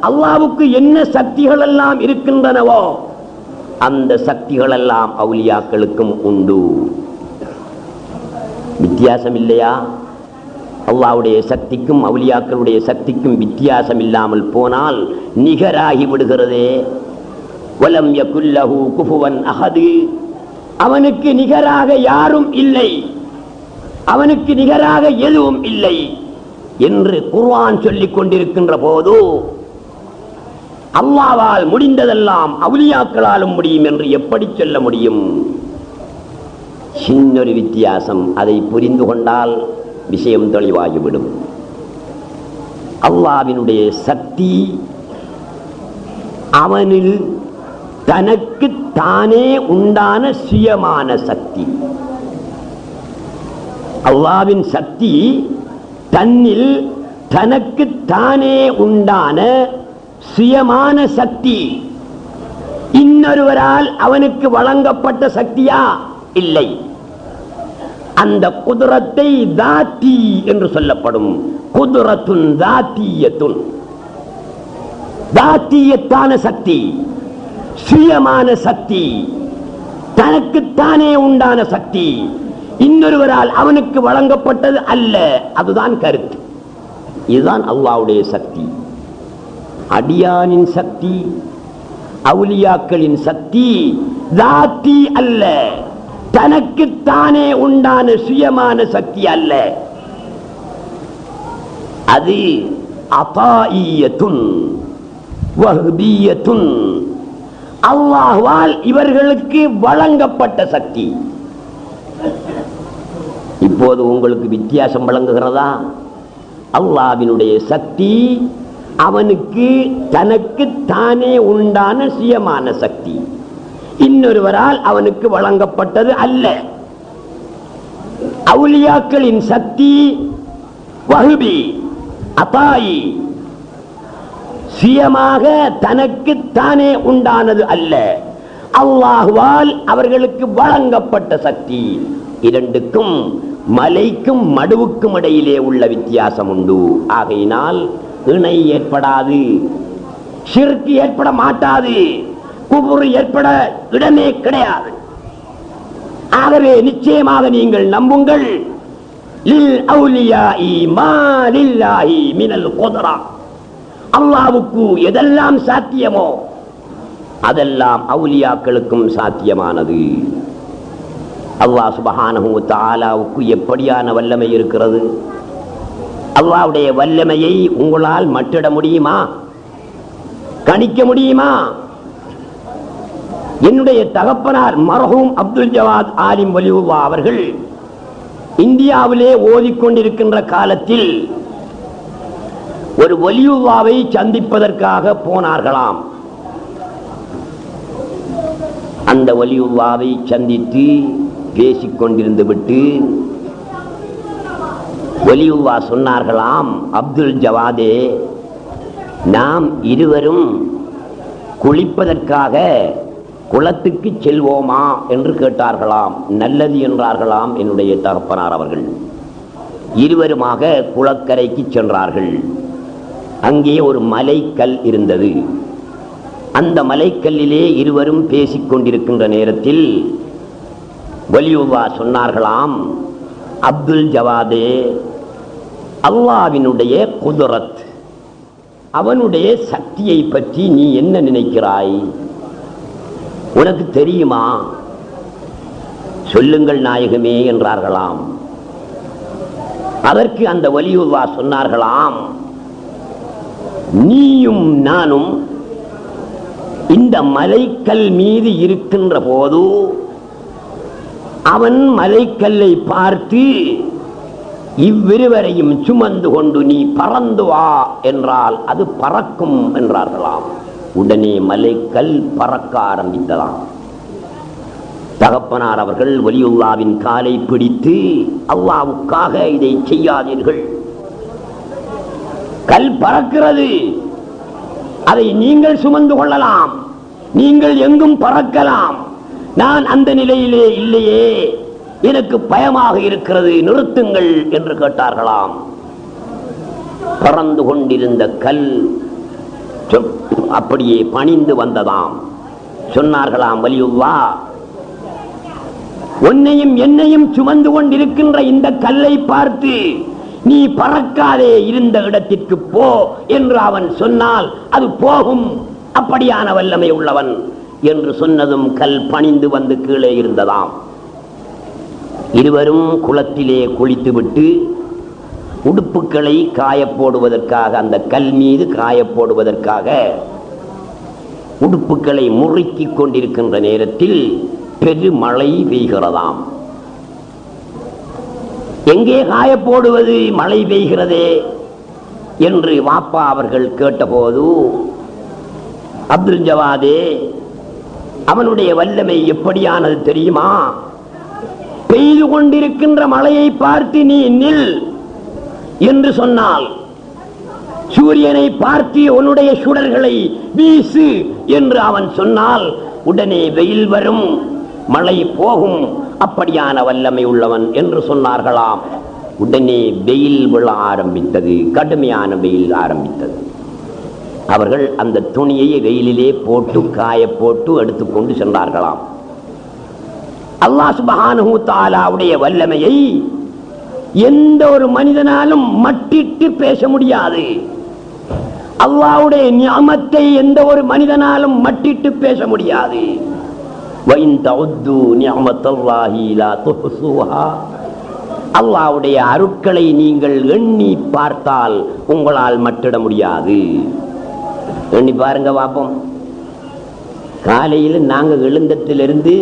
அல்லாஹ்வுக்கு என்ன சக்திகள் எல்லாம் இருக்கின்றனவோ அந்த சக்திகள் எல்லாம் அவுலியாக்களுக்கும் உண்டு. வித்தியாசம் இல்லையா? அல்லாஹ்வுடைய சக்திக்கும் அவுலியாக்களுடைய சக்திக்கும் வித்தியாசம் இல்லாமல் போனால் நிகராகி விடுகிறதே. வலம் யகுல் லஹு குஃபுவன் அஹத். அவனுக்கு நிகராக யாரும் இல்லை, அவனுக்கு நிகராக எதுவும் இல்லை என்று குர்ஆன் சொல்லிக் கொண்டிருக்கின்ற போது அல்லாஹ்வால் முடிந்ததெல்லாம் அவுலியாக்களாலும் முடியும் என்று எப்படி சொல்ல முடியும்? சின்னொரு வித்தியாசம், அதை புரிந்து கொண்டால் விஷயம் தெளிவாகிவிடும். அல்லாஹ்வினுடைய சக்தி அவனில் தனக்கு தானே உண்டான சுயமான சக்தி. அல்லாஹ்வின் சக்தி தன்னில் தனக்கு தானே உண்டான சுயமான சக்தி. இன்னொருவரால் அவனுக்கு வழங்கப்பட்ட சக்தியா? இல்லை. அந்த குதுரத்தை தாத்தி என்று சொல்லப்படும். குதுரத்துன் தாத்தியத்துன், தாத்தியத்தான சக்தி, சுயமான சக்தி, தனக்குத்தானே உண்டான சக்தி, இன்னொருவரால் அவனுக்கு வழங்கப்பட்டது அல்ல. அதுதான் கருத்து. இதுதான் அல்லாஹ்வுடைய சக்தி. அடியானின் சக்தி, அவுலியாக்களின் சக்தி தாத்தி அல்ல, தனக்குத்தானே உண்டான சுயமான சக்தி அல்ல. அது அதாயியத்துன் வஹ்பியத்துன், அல்லாஹ்வால் இவர்களுக்கு வழங்கப்பட்ட சக்தி. இப்போது உங்களுக்கு வித்தியாசம் வழங்குகிறதா? அல்லாஹ்வினுடைய சக்தி அவனுக்கு தனக்கு தானே உண்டான சுயமான சக்தி, இன்னொருவரால் அவனுக்கு வழங்கப்பட்டது அல்ல. அவுலியாக்களின் சக்தி வஹ்பி, அதாயி, சுயமாக தனக்கு தானே உண்டானது அல்ல, அல்லாஹ்வால் அவர்களுக்கு வழங்கப்பட்ட சக்தி. இரண்டுக்கும் மலைக்கும் மடுவுக்கும் இடையிலே உள்ள வித்தியாசம் உண்டு. ஆகையினால் இணை ஏற்படாது, ஷிர்க் ஏற்பட மாட்டாது, குஃப்ர் ஏற்பட இடமே கிடையாது. ஆகவே நிச்சயமாக நீங்கள் நம்புங்கள், லில் அவுலியாஇ மா லில்லாஹி மினல் குத்ரா. அல்லாஹ்வுக்கு எதெல்லாம் சாத்தியமோ அதெல்லாம் அவுலியாக்களுக்கும் சாத்தியமானது. அல்லாஹ் சுப்ஹானஹு வ தஆலாவுக்கு எப்படியான வல்லமை இருக்கிறது? அல்லாஹ்வுடைய வல்லமையை உங்களால் மட்டிட முடியுமா? கணிக்க முடியுமா? என்னுடைய தகப்பனார் மர்ஹூம் அப்துல் ஜவாத் ஆலிம் வலியுல்லாஹ் அவர்கள் இந்தியாவிலே ஓதிக்கொண்டிருக்கின்ற காலத்தில் ஒரு வலியுல்லாவை சந்திப்பதற்காக போனார்களாம். அந்த வலியுல்லாவை சந்தித்து பேசிக் கொண்டிருந்து விட்டு வலியுல்லா சொன்னார்களாம், அப்துல் ஜவாதே, நாம் இருவரும் குளிப்பதற்காக குளத்துக்கு செல்வோமா என்று கேட்டார்களாம். நல்லது என்றார்களாம் என்னுடைய தகப்பனார் அவர்கள். இருவருமாக குளக்கரைக்கு சென்றார்கள். அங்கே ஒரு மலைக்கல் இருந்தது. அந்த மலைக்கல்லிலே இருவரும் பேசிக் கொண்டிருக்கின்ற நேரத்தில் வலியுல்லா சொன்னார்களாம், அப்துல் ஜவாதே, அல்லாஹ்வினுடைய குதுரத், அவனுடைய சக்தியை பற்றி நீ என்ன நினைக்கிறாய்? உனக்கு தெரியுமா? சொல்லுங்கள் நாயகமே என்றார்களாம். அதற்கு அந்த வலியுல்லா சொன்னார்களாம், நீயும் நானும் இந்த மலைக்கல் மீது இருக்கின்ற போது அவன் மலைக்கல்லை பார்த்து இவ்விருவரையும் சுமந்து கொண்டு நீ பறந்து வா என்றால் அது பறக்கும் என்றார்களாம். உடனே மலைக்கல் பறக்க ஆரம்பித்ததாம். தகப்பனார் அவர்கள் வலியுல்லாவின் காலை பிடித்து, அல்லாஹ்வுக்காக இதை செய்யாதீர்கள், கல் பறக்கிறது, அதை நீங்கள் சுமந்து கொள்ளலாம், நீங்கள் எங்கும் பறக்கலாம், நான் அந்த நிலையிலே இல்லையே, எனக்கு பயமாக இருக்கிறது, நிறுத்துங்கள் என்று கேட்டார்களாம். பறந்து கொண்டிருந்த கல் அப்படியே பணிந்து வந்ததாம். சொன்னார்களாம், வலியுல்லா, உன்னையும் என்னையும் சுமந்து கொண்டிருக்கின்ற இந்த கல்லை பார்த்து நீ பறக்காதே, இருந்த இடத்திற்கு போ என்று அவன் சொன்னால் அது போகும், அப்படியான வல்லமை உள்ளவன் என்று சொன்னதும் கல் பணிந்து வந்து கீழே இருந்ததாம். இருவரும் குளத்திலே குளித்துவிட்டு உடுப்புகளை காயப்போடுவதற்காக, அந்த கல் மீது காயப்போடுவதற்காக உடுப்புகளை முறுக்கிக் கொண்டிருக்கின்ற நேரத்தில் பெருமழை பெய்கிறதாம். எங்கே காயப்போடுவது, மழை பெய்கிறதே என்று வாப்பா அவர்கள் கேட்டபோது, அப்துல் ஜவாதே, அவனுடைய வல்லமை எப்படியானது தெரியுமா? பெய்து கொண்டிருக்கின்ற மழையை பார்த்து நீ நில் என்று சொன்னால், சூரியனை பார்த்து உன்னுடைய சுடர்களை வீசு என்று அவன் சொன்னால் உடனே வெயில் வரும், மழை போகும், அப்படியான வல்லமை உள்ளவன் என்று சொன்னார்களாம். உடனே வெயில் விழ ஆரம்பித்தது, கடுமையான வெயில் ஆரம்பித்தது. அவர்கள் அந்த துணியை வெயிலிலே போட்டு காய போட்டு எடுத்துக்கொண்டு சென்றார்களாம். அல்லாஹ் சுப்ஹானஹு வ தஆலாவுடைய வல்லமையை எந்த ஒரு மனிதனாலும் மட்டிட்டு பேச முடியாது. அல்லாஹ்வுடைய நிஅமத்தை எந்த ஒரு மனிதனாலும் மட்டிட்டு பேச முடியாது. வஇன் தஉது நிஅமத்தல்லாஹி லா துஹ்ஸூஹா, அல்லாஹ்வுடைய அருட்களை நீங்கள் எண்ணி பார்த்தால் உங்களால் மட்டிட முடியாது. எண்ணி பாருங்க பாப்போம். காலையில் நாங்கள் எழுந்தத்திலிருந்து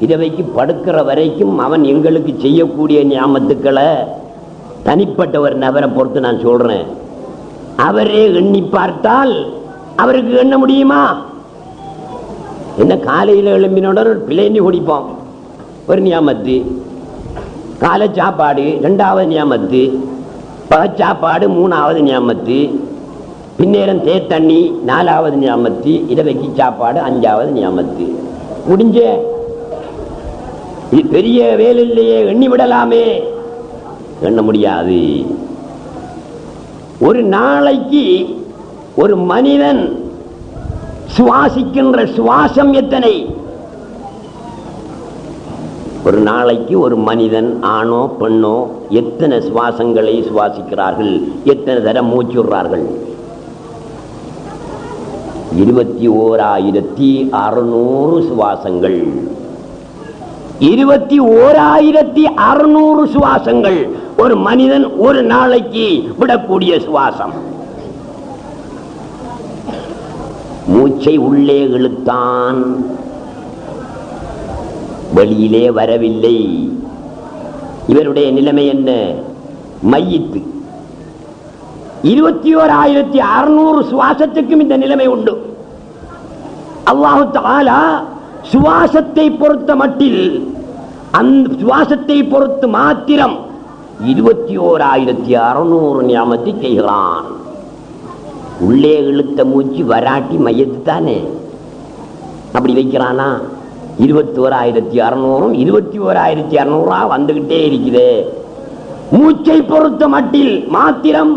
இரவைக்கு படுக்கிற வரைக்கும் அவன் எங்களுக்கு செய்யக்கூடிய நியாமத்துக்களை தனிப்பட்ட ஒரு நபரை பொறுத்து நான் சொல்றேன். அவரே எண்ணி பார்த்தால் அவருக்கு எண்ண முடியுமா? என்ன, காலையில் எழும்பினோட ஒரு பிளேண்டி குடிப்போம், ஒரு நியாமத்து. காலை சாப்பாடு ரெண்டாவது நியாமத்து, பகச்சாப்பாடு மூணாவது நியாமத்து, பின்னேரம் தேத்தண்ணி நாலாவது நியாமத்து, இரவைக்கு சாப்பாடு அஞ்சாவது நியாமத்து. முடிஞ்ச இது பெரிய வேலை இல்லையே, எண்ணி விடலாமே, எண்ண முடியாது. ஒரு நாளைக்கு ஒரு மனிதன் சுவாசிக்கின்ற சுவாசம் எத்தனை? ஒரு நாளைக்கு ஒரு மனிதன் ஆணோ பெண்ணோ எத்தனை சுவாசங்களை சுவாசிக்கிறார்கள், எத்தனை தரம் மூச்சுடுறார்கள்? 21,600 சுவாசங்கள். 21,600 சுவாசங்கள் ஒரு மனிதன் ஒரு நாளைக்கு விடக்கூடிய சுவாசம். மூச்சை உள்ளே இழுத்தான், வெளியிலே வரவில்லை. இவருடைய நிலைமை என்ன? மையித்து. 21,600 சுவாசத்துக்கும் இந்த நிலைமை உண்டு. அல்லாஹு தஆலா சுவாசத்தை பொறுத்த மட்டில், அந்த சுவாசத்தை பொறுத்து மாத்திரம் 21,600 நியாமத்தை செய்கிறான். உள்ளே இழுத்த மூச்சு வராட்டி மையத்து தானே, அப்படி வைக்கிறானா? 21,600 21,600 வந்துகிட்டே இருக்குது. மூச்சை பொறுத்த மட்டில் மாத்திரம்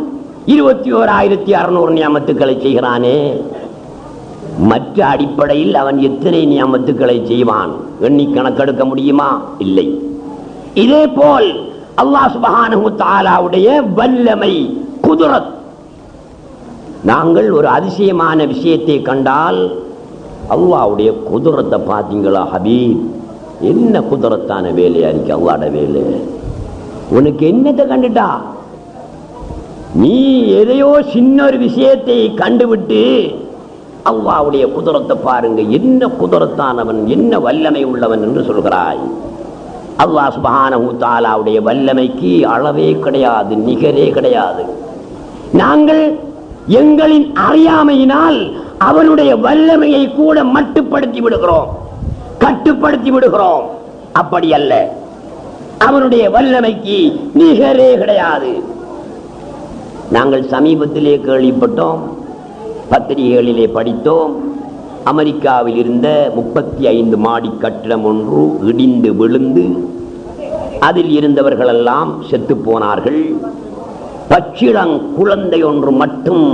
21,600 நியாமத்துக்களை செய்கிறானே. மற்ற அடிப்படையில் அவன் எத்தனை நியாமத்துக்களை செய்வான் எண்ணி கணக்கெடுக்க முடியுமா? இல்லை. இதே போல் அல்லாஹ் சுப்ஹானஹு வ தஆலாவுடைய வல்லமை, குதுரத். நாங்கள் ஒரு அதிசயமான விஷயத்தை கண்டால், அல்லாஹ்வுடைய குதுரத்தை பார்த்தீங்களா ஹபீப், என்ன குதுரத்தான வேலையா இருக்கு அல்லாஹ்வுடைய வேலை. உனக்கு என்னத்தை கண்டுட்டா? நீ எதையோ சின்ன ஒரு விஷயத்தை கண்டுவிட்டு அல்லாஹ்வுடைய குதுரத்தை பாருங்க, என்ன குதுரத்தானவன், என்ன வல்லமை உள்ளவன் என்று சொல்கிறாய். அல்லாஹ் சுப்ஹானஹு வ தஆலாவுடைய வல்லமைக்கு அளவே கிடையாது, நிகரே கிடையாது. நாங்கள் எங்களின் அறியாமையினால் அவனுடைய வல்லமையை கூட மட்டுப்படுத்தி விடுகிறோம், கட்டுப்படுத்தி விடுகிறோம். அப்படி அல்ல, அவனுடைய வல்லமைக்கு நிகரே கிடையாது. நாங்கள் சமீபத்திலே கேள்விப்பட்டோம், பத்திரிகைகளிலே படித்தோம், அமெரிக்காவில் இருந்த 35 மாடி கட்டிடம் ஒன்று இடிந்து விழுந்து அதில் இருந்தவர்களெல்லாம் செத்து போனார்கள். பச்சிளங் குழந்தை ஒன்று மட்டும்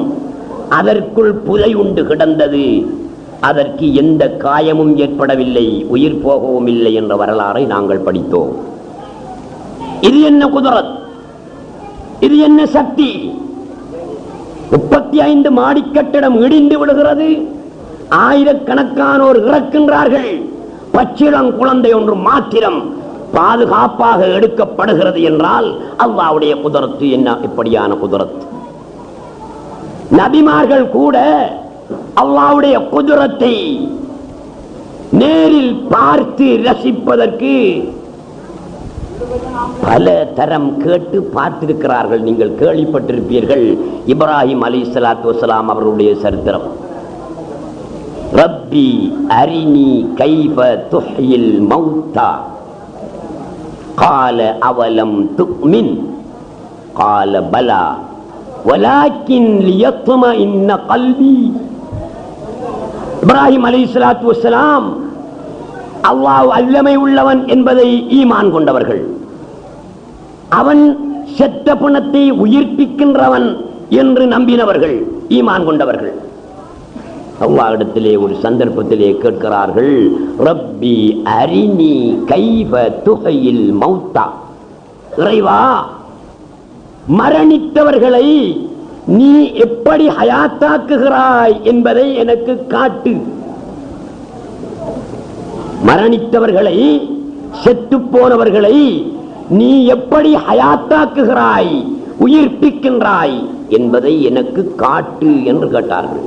அதற்குள் புதை உண்டு கிடந்தது. அதற்கு எந்த காயமும் ஏற்படவில்லை, உயிர் போகவும் இல்லை என்ற வரலாறை நாங்கள் படித்தோம். இது என்ன குதரத், இது என்ன சக்தி? 35 மாடி கட்டிடம் இடிந்து விடுகிறது, ஆயிரக்கணக்கானோர் இறக்கின்றார்கள். பச்சிளம் குழந்தை ஒன்று மாத்திரம் பாதுகாப்பாக எடுக்கப்படுகிறது என்றால் அல்லாஹ்வுடைய குதரத்து என்ன, எப்படியான குதரத்! நபிமார்கள் கூட அல்லாஹ்வுடைய குதரத்தை நேரில் பார்த்து ரசிப்பதற்கு பல தரம் கேட்டு பார்த்திருக்கிறார்கள். நீங்கள் கேள்விப்பட்டிருப்பீர்கள் இப்ராஹிம் அலைஹிஸ்ஸலாத்து வஸ்ஸலாம் அவர்களுடைய சரித்திரம். ரப்பி அரினி கைஃப துஹ்யில் மௌத்தா قال أولم تؤمن قال بلى ولكن ليطمئن قلبي. இப்ராஹிம் அலைஹிஸ்ஸலாத்து வஸ்ஸலாம் அல்லாஹ் வல்லமை உள்ளவன் என்பதை ஈமான் கொண்டவர்கள். அவன் செத்த பிணத்தை உயிர்ப்பிக்கின்றவன் என்று நம்பினவர்கள், ஈமான் கொண்டவர்கள். அல்லாஹ்விடத்திலே ஒரு சந்தர்ப்பத்திலே கேட்கிறார்கள், ரப்பி அரினி கைஃப துஹ்யில் மௌத்தா, இறைவா மரணித்தவர்களை நீ எப்படி ஹயாத்தாக்குகிறாய் என்பதை எனக்கு காட்டு. மரணித்தவர்களை, செத்து போனவர்களை நீ எப்படி ஹயாத்தாக்குகிறாய், உயிர்ப்பிக்கின்றாய் என்பதை எனக்கு காட்டு என்று கேட்டார்கள்.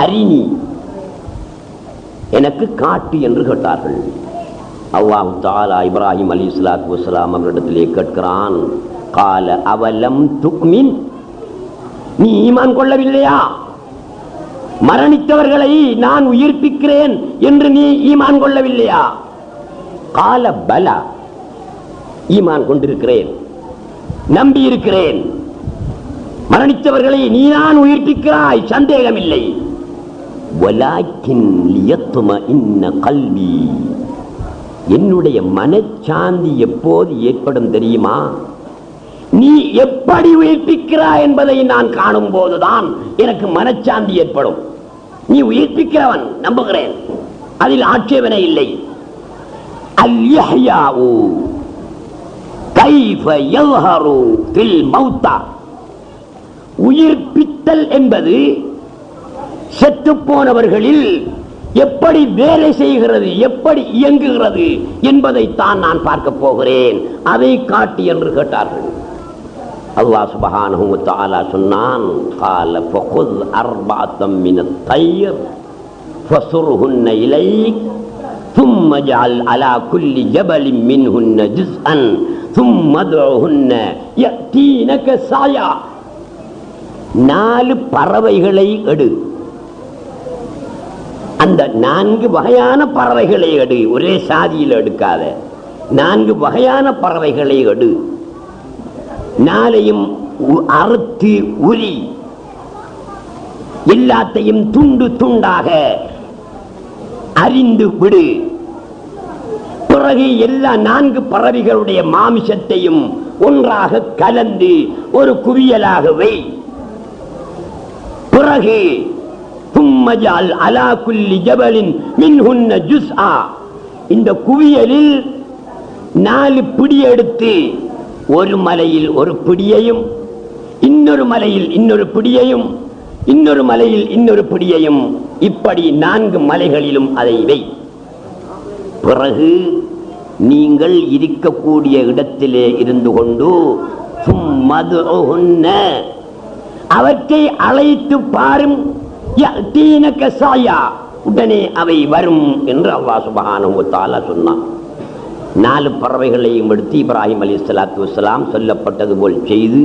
அரினி, எனக்கு காட்டு என்று கேட்டார்கள். அல்லாஹ் தஆலா இப்ராஹிம் அலைஹிஸ்ஸலாத்து வஸ்ஸலாம் அவரிடத்திலே கேட்கிறான், கால அவலம் துக்மின், நீ ஈமான் கொள்ளவில்லையா? மரணித்தவர்களை நான் உயிர்ப்பிக்கிறேன் என்று நீ ஈமான் கொள்ளவில்லையா? கால பலா, ஈமான் கொண்டிருக்கிறேன், நம்பி இருக்கிறேன். மரணித்தவர்களை நீ நான் உயிர்ப்பிக்கிறாய், சந்தேகமில்லை. வலாக்கின் லியத்மஇன்ன கல்பி, என்னுடைய மனச்சாந்தி எப்போது ஏற்படும் தெரியுமா? நீ எப்படி உயிர்ப்பிக்கிறாய் என்பதை நான் காணும் போதுதான் எனக்கு மனச்சாந்தி ஏற்படும். நீ உயிர்ப்பிக்கிறவன், நம்புகிறேன், அதில் ஆட்சேபனை இல்லை. அல் யஹ்யாஉ கைஃப யல்ஹரு ஃபில் மௌத்தா, உயிர்ப்பித்தல் என்பது செத்து போனவர்களில் எப்படி வேலை செய்கிறது, எப்படி இயங்குகிறது என்பதைத்தான் நான் பார்க்க போகிறேன், அதை காட்டி என்று கேட்டார்கள். அல்லாஹ் சுப்ஹானஹு வ தஆலா சொன்னான், قال فخذ أربعة من الطير فصرهن إليك ثم اجعل على كل جبل منهن جزءا ثم ادعهن يأتينك سعيا. 4 பறவைகளை எடு, அந்த 4 வகையான பறவைகளை எடு, ஒரே சாதியில் எடுக்காத, 4 வகையான பறவைகளை எடு, 4ஐயும் அறுத்து உரி, எல்லாத்தையும் துண்டு துண்டாக அறிந்து விடு. பிறகு எல்லா 4 பறவைகளுடைய மாமிசத்தையும் ஒன்றாக கலந்து ஒரு குவியலாக வை. பிறகு இந்த குவியலில் 4 பிடி எடுத்து ஒரு மலையில் ஒரு பிடியையும், இன்னொரு மலையில் இன்னொரு பிடியையும், இன்னொரு மலையில் இன்னொரு பிடியையும், இப்படி 4 மலைகளிலும் அதை வை. பிறகு நீங்கள் இருக்கக்கூடிய இடத்திலே இருந்து கொண்டு அவற்றை அழைத்து பாரும், உடனே அவை வரும் என்று அல்லாஹ் சுப்ஹானஹு வ தஆலா சொன்னான். 4 பறவைகளையும் எடுத்து இப்ராஹிம் அலைஹிஸ்ஸலாத்து வஸ்ஸலாம் சொல்லப்பட்டது போல் செய்து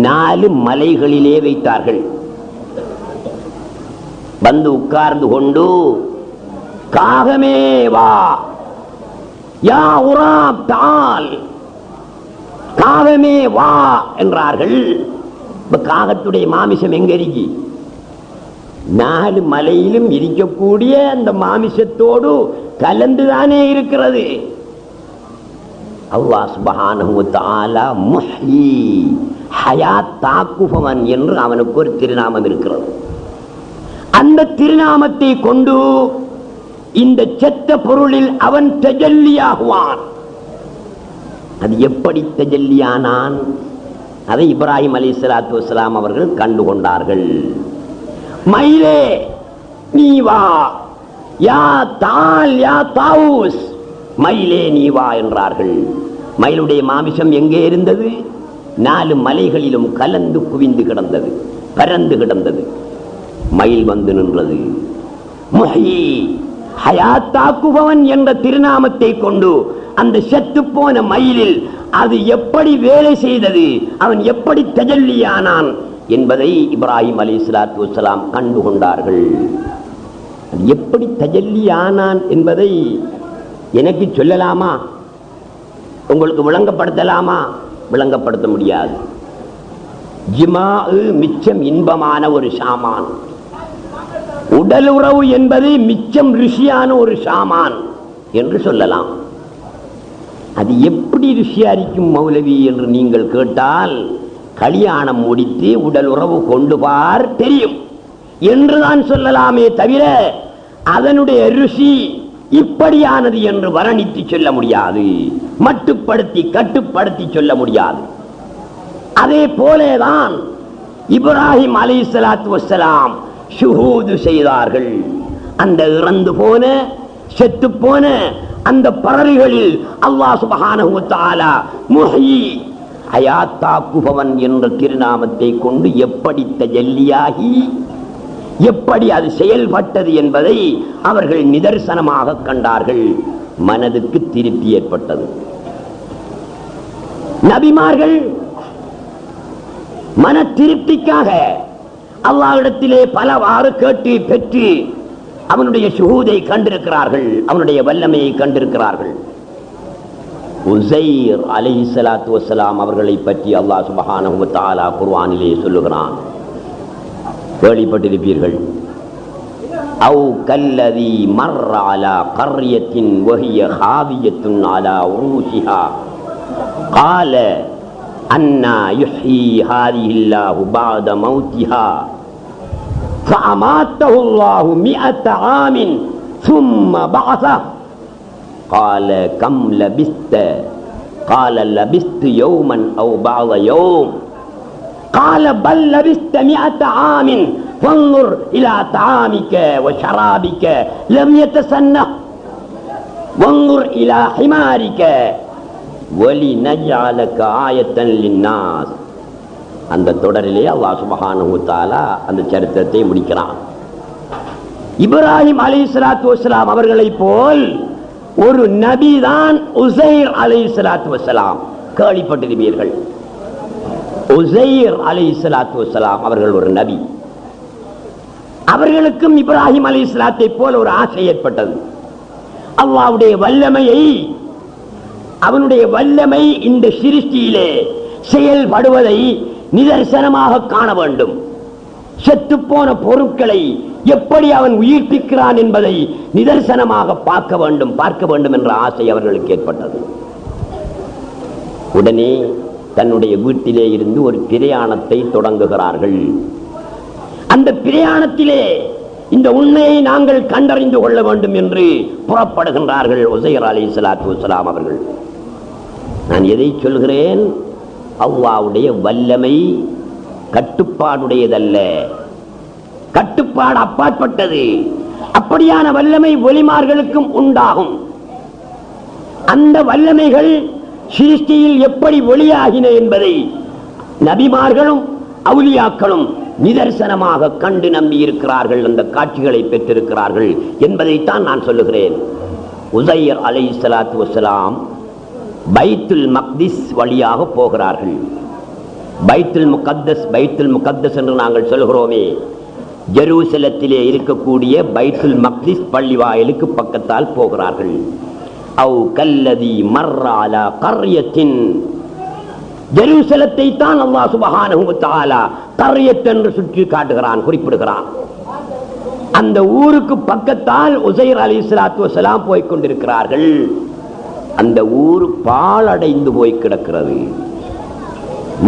4 மலைகளிலே வைத்தார்கள். வந்து உட்கார்ந்து கொண்டு, காகமே வா, யா உராப் தால், காகமே வா என்றார்கள். காகத்துடைய மாமிசம் எங்க இருக்கு? 4 மலையிலும் இருக்கக்கூடிய அந்த மாமிசத்தோடு கலந்துதானே இருக்கிறது. அல்லாஹ் சுப்ஹானஹு வ தஆலா முஹ்யி, ஹயாத் தாக்குபவன் என்று அவனுக்கு ஒரு திருநாமம் இருக்கிறது. அந்த திருநாமத்தை கொண்டு இந்த செத்த பொருளில் அவன் தஜல்லியாகுவான். அது எப்படி தஜல்லியானான்? அதை இப்ராஹிம் அலைஹிஸ்ஸலாத்து வஸ்ஸலாம் அவர்கள் கண்டுகொண்டார்கள். மயிலே நீ வா, யா தால் யா தாவூஸ், மயிலே நீ வா என்றார்கள். மயிலுடைய மாமிசம் எங்கே இருந்தது? 4 மலைகளிலும் கலந்து குவிந்து கிடந்தது, பரந்து கிடந்தது. மயில் வந்து நின்றது. முஹ்யி, ஹயாத்தாக்குபவன் என்ற திருநாமத்தை கொண்டு அந்த செத்து போன மயிலில் அது எப்படி வேலை செய்தது, அவன் எப்படி தஜல்லியானான் என்பதை இப்ராஹிம் அலைஹிஸ்ஸலாத்து வஸ்ஸலாம் கண்டுகொண்டார்கள். எப்படி தஜல்லியானான் என்பதை எனக்கு சொல்லலாமா? உங்களுக்கு விளங்கப்படுத்தலாமா? விளங்கப்படுத்த முடியாது. ஜிமா மிச்சம் இன்பமான ஒரு சாமான், உடல் உறவு என்பது மிச்சம் ருசியான ஒரு சாமான் என்று சொல்லலாம். அது எப்படி ருசியா இருக்கும் மௌலவி என்று நீங்கள் கேட்டால், கல்யாணம் முடித்து உடல் உறவு கொண்டு பார் தெரியும் என்றுதான் சொல்லலாமே தவிர அதனுடைய ருசி இப்படியானது என்று வர்ணித்து சொல்ல முடியாது, மட்டுப்படுத்தி கட்டுப்படுத்தி சொல்ல முடியாது. அதே போலேதான் இப்ராஹிம் அலைஹிஸ்ஸலாத்து வஸ்ஸலாம் ஷுஹூது செய்தார்கள். அந்த இறந்து போன செத்து போன அந்த பறவைகளில் அல்லாஹ் சுப்ஹானஹு வ தஆலா முஹ்யி, ஹயாத்தாக்குபவன் என்ற திருநாமத்தை கொண்டு எப்படி தஜல்லியாகி எப்படி அது செயல்பட்டது என்பதை அவர்கள் நிதர்சனமாக கண்டார்கள். மனதுக்கு திருப்தி ஏற்பட்டது. நபிமார்கள் மன திருப்திக்காக அல்லாஹ்விடத்திலே பலவாறு கேட்டு பெற்று அவனுடைய ஷுஹூதை கண்டிருக்கிறார்கள், அவனுடைய வல்லமையை கண்டிருக்கிறார்கள். உஸைர் அலைஹிஸ்ஸலாத்து வஸ்ஸலாம் அவர்களை பற்றி அல்லாஹ் சுப்ஹானஹு வ தஆலா குர்ஆனிலே சொல்லுகிறான், கேள்விப்பட்டிருப்பீர்கள். அவு கல்லதி மர்ர அலா கர்யத்தின் வஹிய ஹாவியத்துன் அலா உரூஷிஹா قال أنى يحيي هذه الله بعد موتها فأماته الله 100 عام ثم بعثه قال كم لبثت قال لبثت يوما أو بعض يوم قال بل لبثت 100 عام فانظر الى طعامك وشرابك لم يتسنه وانظر الى حمارك ولنجعلك آية للناس. அந்த தொடரிலே அல்லாஹ் சுப்ஹானஹு வ தஆலா அந்த சரித்திரத்தை முடிக்கிறான். இப்ராஹிம் அலைஹிஸ்ஸலாத்து வஸ்ஸலாம் அவர்களை போல் ஒரு நபி தான் உஸைர் அலைஹிஸ்ஸலாத்து வஸ்ஸலாம். கேள்விப்பட்டிருப்பீர்கள். உஸைர் அலைஹிஸ்ஸலாத்து வஸ்ஸலாம் அவர்கள் ஒரு நபி. அவர்களுக்கும் இப்ராஹிம் அலைஹிஸ்ஸலாத்தை போல ஒரு ஆசை ஏற்பட்டது. அல்லாஹ்வுடைய வல்லமையை, அவனுடைய வல்லமை இந்த சிருஷ்டியிலே செயல்படுவதை நிதர்சனமாக காண வேண்டும். செத்துப்போன பொருட்களை எப்படி அவன் உயிர்ப்பிக்கிறான் என்பதை நிதர்சனமாக பார்க்க வேண்டும் என்ற ஆசை அவர்களுக்கு ஏற்பட்டது. உடனே தன்னுடைய வீட்டிலே இருந்து ஒரு பிரயாணத்தை தொடங்குகிறார்கள். அந்த பிரயாணத்திலே இந்த உண்மையை நாங்கள் கண்டறிந்து கொள்ள வேண்டும் என்று புறப்படுகின்றார்கள் உஸைர் அலைஹிஸ்ஸலாத்து வஸ்ஸலாம் அவர்கள். நான் எதை சொல்கிறேன்? அல்லாஹ்வுடைய வல்லமை கட்டுப்பாடுடையதல்ல, கட்டுப்பாடு அப்பாற்பட்டது. அப்படியான வல்லமை ஒலிமார்களுக்கும் உண்டாகும். அந்த வல்லமைகள் சிருஷ்டியில் எப்படி ஒளியாகின என்பதை நபிமார்களும் அவுலியாக்களும் நிதர்சனமாக கண்டு நம்பி இருக்கிறார்கள். அந்த காட்சிகளை பெற்றிருக்கிறார்கள் என்பதைத்தான் நான் சொல்லுகிறேன். உஸைர் அலைஹிஸ்ஸலாத்து வஸ்ஸலாம் பைத்துல் மக்திஸ் வழியாக போகிறார்கள். பைத்துல் முகத்தஸ் என்று நாங்கள் சொல்கிறோமே, ஜெருசலத்திலே இருக்கக்கூடிய பைத்துல் மக்திஸ் பள்ளி வாயிலுக்கு பக்கத்தால் போகிறார்கள். அவு கல்லதி மர்ர அலா கர்யத்தின், ஜெருசலத்தை தான் அல்லாஹ் சுப்ஹானஹு வ தஆலா கர்யத் என்று சுற்றி காட்டுகிறான், குறிப்பிடுகிறான். அந்த ஊருக்கு பக்கத்தால் உஸைர் அலைஹிஸ்ஸலாத்து வஸ்ஸலாம் போய்க் கொண்டிருக்கிறார்கள். அந்த ஊர் பாழடைந்து போய் கிடக்கிறது.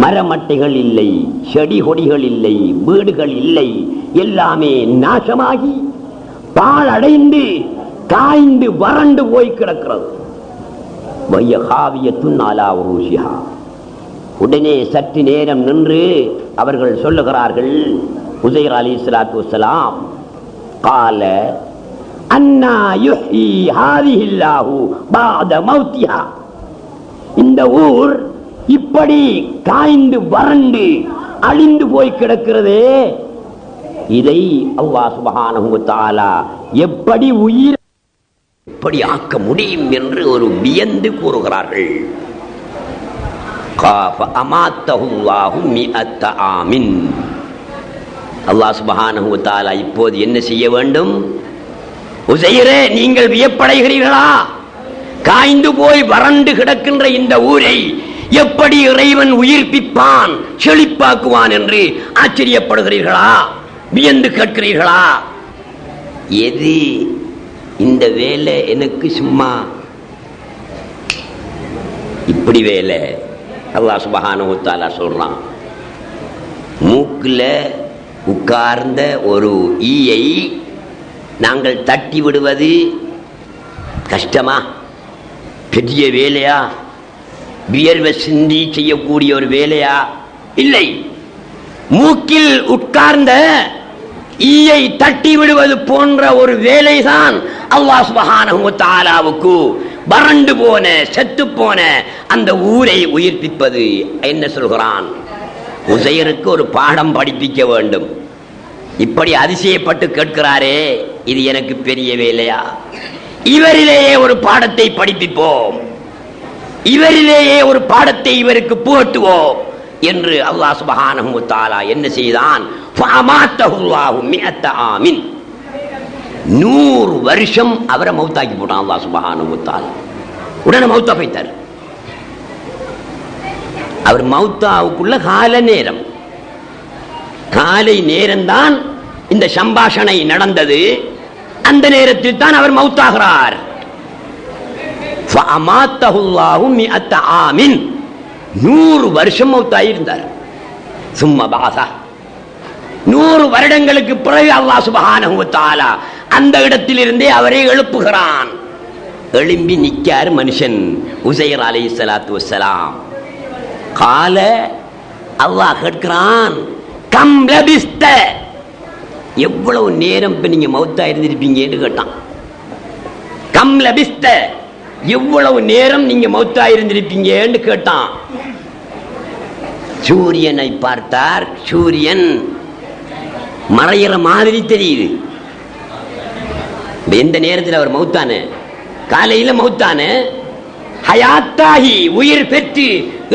மரமட்டைகள் இல்லை, செடி கொடிகள் இல்லை, வீடுகள் இல்லை, எல்லாமே நாசமாகி பாழடைந்து காய்ந்து வறண்டு போய் கிடக்கிறது. உடனே சற்று நேரம் நின்று அவர்கள் சொல்லுகிறார்கள், உஸைர் அலைஹிஸ்ஸலாத்து வஸ்ஸலாம், கால அன்னா யுஹ்யி ஹாதிஹில்லாஹு பஅத மௌத்திஹா, இந்த ஊர் இப்படி காய்ந்து வறண்டு அழிந்து போய் கிடக்கிறதே, இதை அல்லாஹ் சுப்ஹானஹு வ தஆலா எப்படி உயிர் எப்படி ஆக்க முடியும் என்று ஒரு வியந்து கூறுகிறார்கள். அல்லாஹ் சுப்ஹானஹு வ தஆலா இப்போது என்ன செய்ய வேண்டும்? உஸைரே, நீங்கள் வியப்படைகிறீர்களா? காய்ந்து போய் வறண்டு கிடக்கின்ற இந்த ஊரை எப்படி இறைவன் உயிர்ப்பிப்பான், செழிப்பாக்குவான் என்று ஆச்சரியப்படுகிறீர்களா? வியந்து கேட்கிறீர்களா? எது இந்த வேலை எனக்கு சும்மா இப்படி வேலை? அல்லாஹ் சுப்ஹானஹு வ தஆலா சொல்றான், மூக்குல உட்கார்ந்த ஒரு ஈயை நாங்கள் தட்டி விடுவது கஷ்டமா? பெரிய வேலையா? வியர்வை சிந்தி செய்யக்கூடிய ஒரு வேலையா? இல்லை. மூக்கில் உட்கார்ந்த ஈயை தட்டி விடுவது போன்ற ஒரு வேலைதான் அல்லாஹ் சுப்ஹானஹு வ தஆலாவுக்கு வறண்டு போன செத்து போன அந்த ஊரை உயிர்ப்பிப்பது. என்ன சொல்கிறான்? உஸைருக்கு ஒரு பாடம் படிப்பிக்க வேண்டும். இப்படி அதிசயப்பட்டு கேட்கிறாரே, இது எனக்கு பெரிய வேலையா? இவரிலேயே ஒரு பாடத்தை படிப்பிப்போம், இவரிலேயே ஒரு பாடத்தை இவருக்கு புகட்டுவோம் என்று அல்லாஹ் சுப்ஹானஹு வ தஆலா என்ன செய்தான்? ஃபஅமாத்தஹுல்லாஹு மிஅத்த ஆமின், 100 வருஷம் அவரை மௌத்தாக்கி போட்டான் அல்லாஹ் சுப்ஹானஹு வ தஆலா. உடனே மௌத்தா போய்த்தார். அவர் மௌத்தாவுக்குள்ள கால நேரம், காலை நேரம்தான் இந்த சம்பாஷணை நடந்தது. அந்த நேரத்தில் தான் அவர் மௌத்தாகிறார். ஃபஅமாத்தஹுல்லாஹு மிஅத்த ஆமின், 100 வருஷம் மௌத்தாயிருந்தார். சும்ம பஅஸா, 100 வருடங்களுக்கு பிறகு அல்லாஹ் சுப்ஹானஹு வ தஆலா அந்த இடத்திலிருந்தே அவரை எழுப்புகிறான். எழும்பி நிற்கார் மனுஷன் உஸைர் அலைஹிஸ்ஸலாத்து வஸ்ஸலாம். கால அல்லாஹ் கேட்கிறான், கம் லபிஸ்த, எவ்வளவு நேரம் இப்ப நீங்க மௌத்தா இருந்திருப்பீங்கன்னு கேட்டான். கம் லபிஸ்த, எவ்வளவு நேரம் நீங்க மௌத்தா இருந்திருப்பீங்கன்னு கேட்டான். சூரியனை பார்த்தார். சூரியன் மறையிற மாதிரி தெரியுது. எந்த நேரத்தில் அவர் மௌத்தான? காலையில மௌத்தான. ஹயாத்தாகி உயிர் பெற்று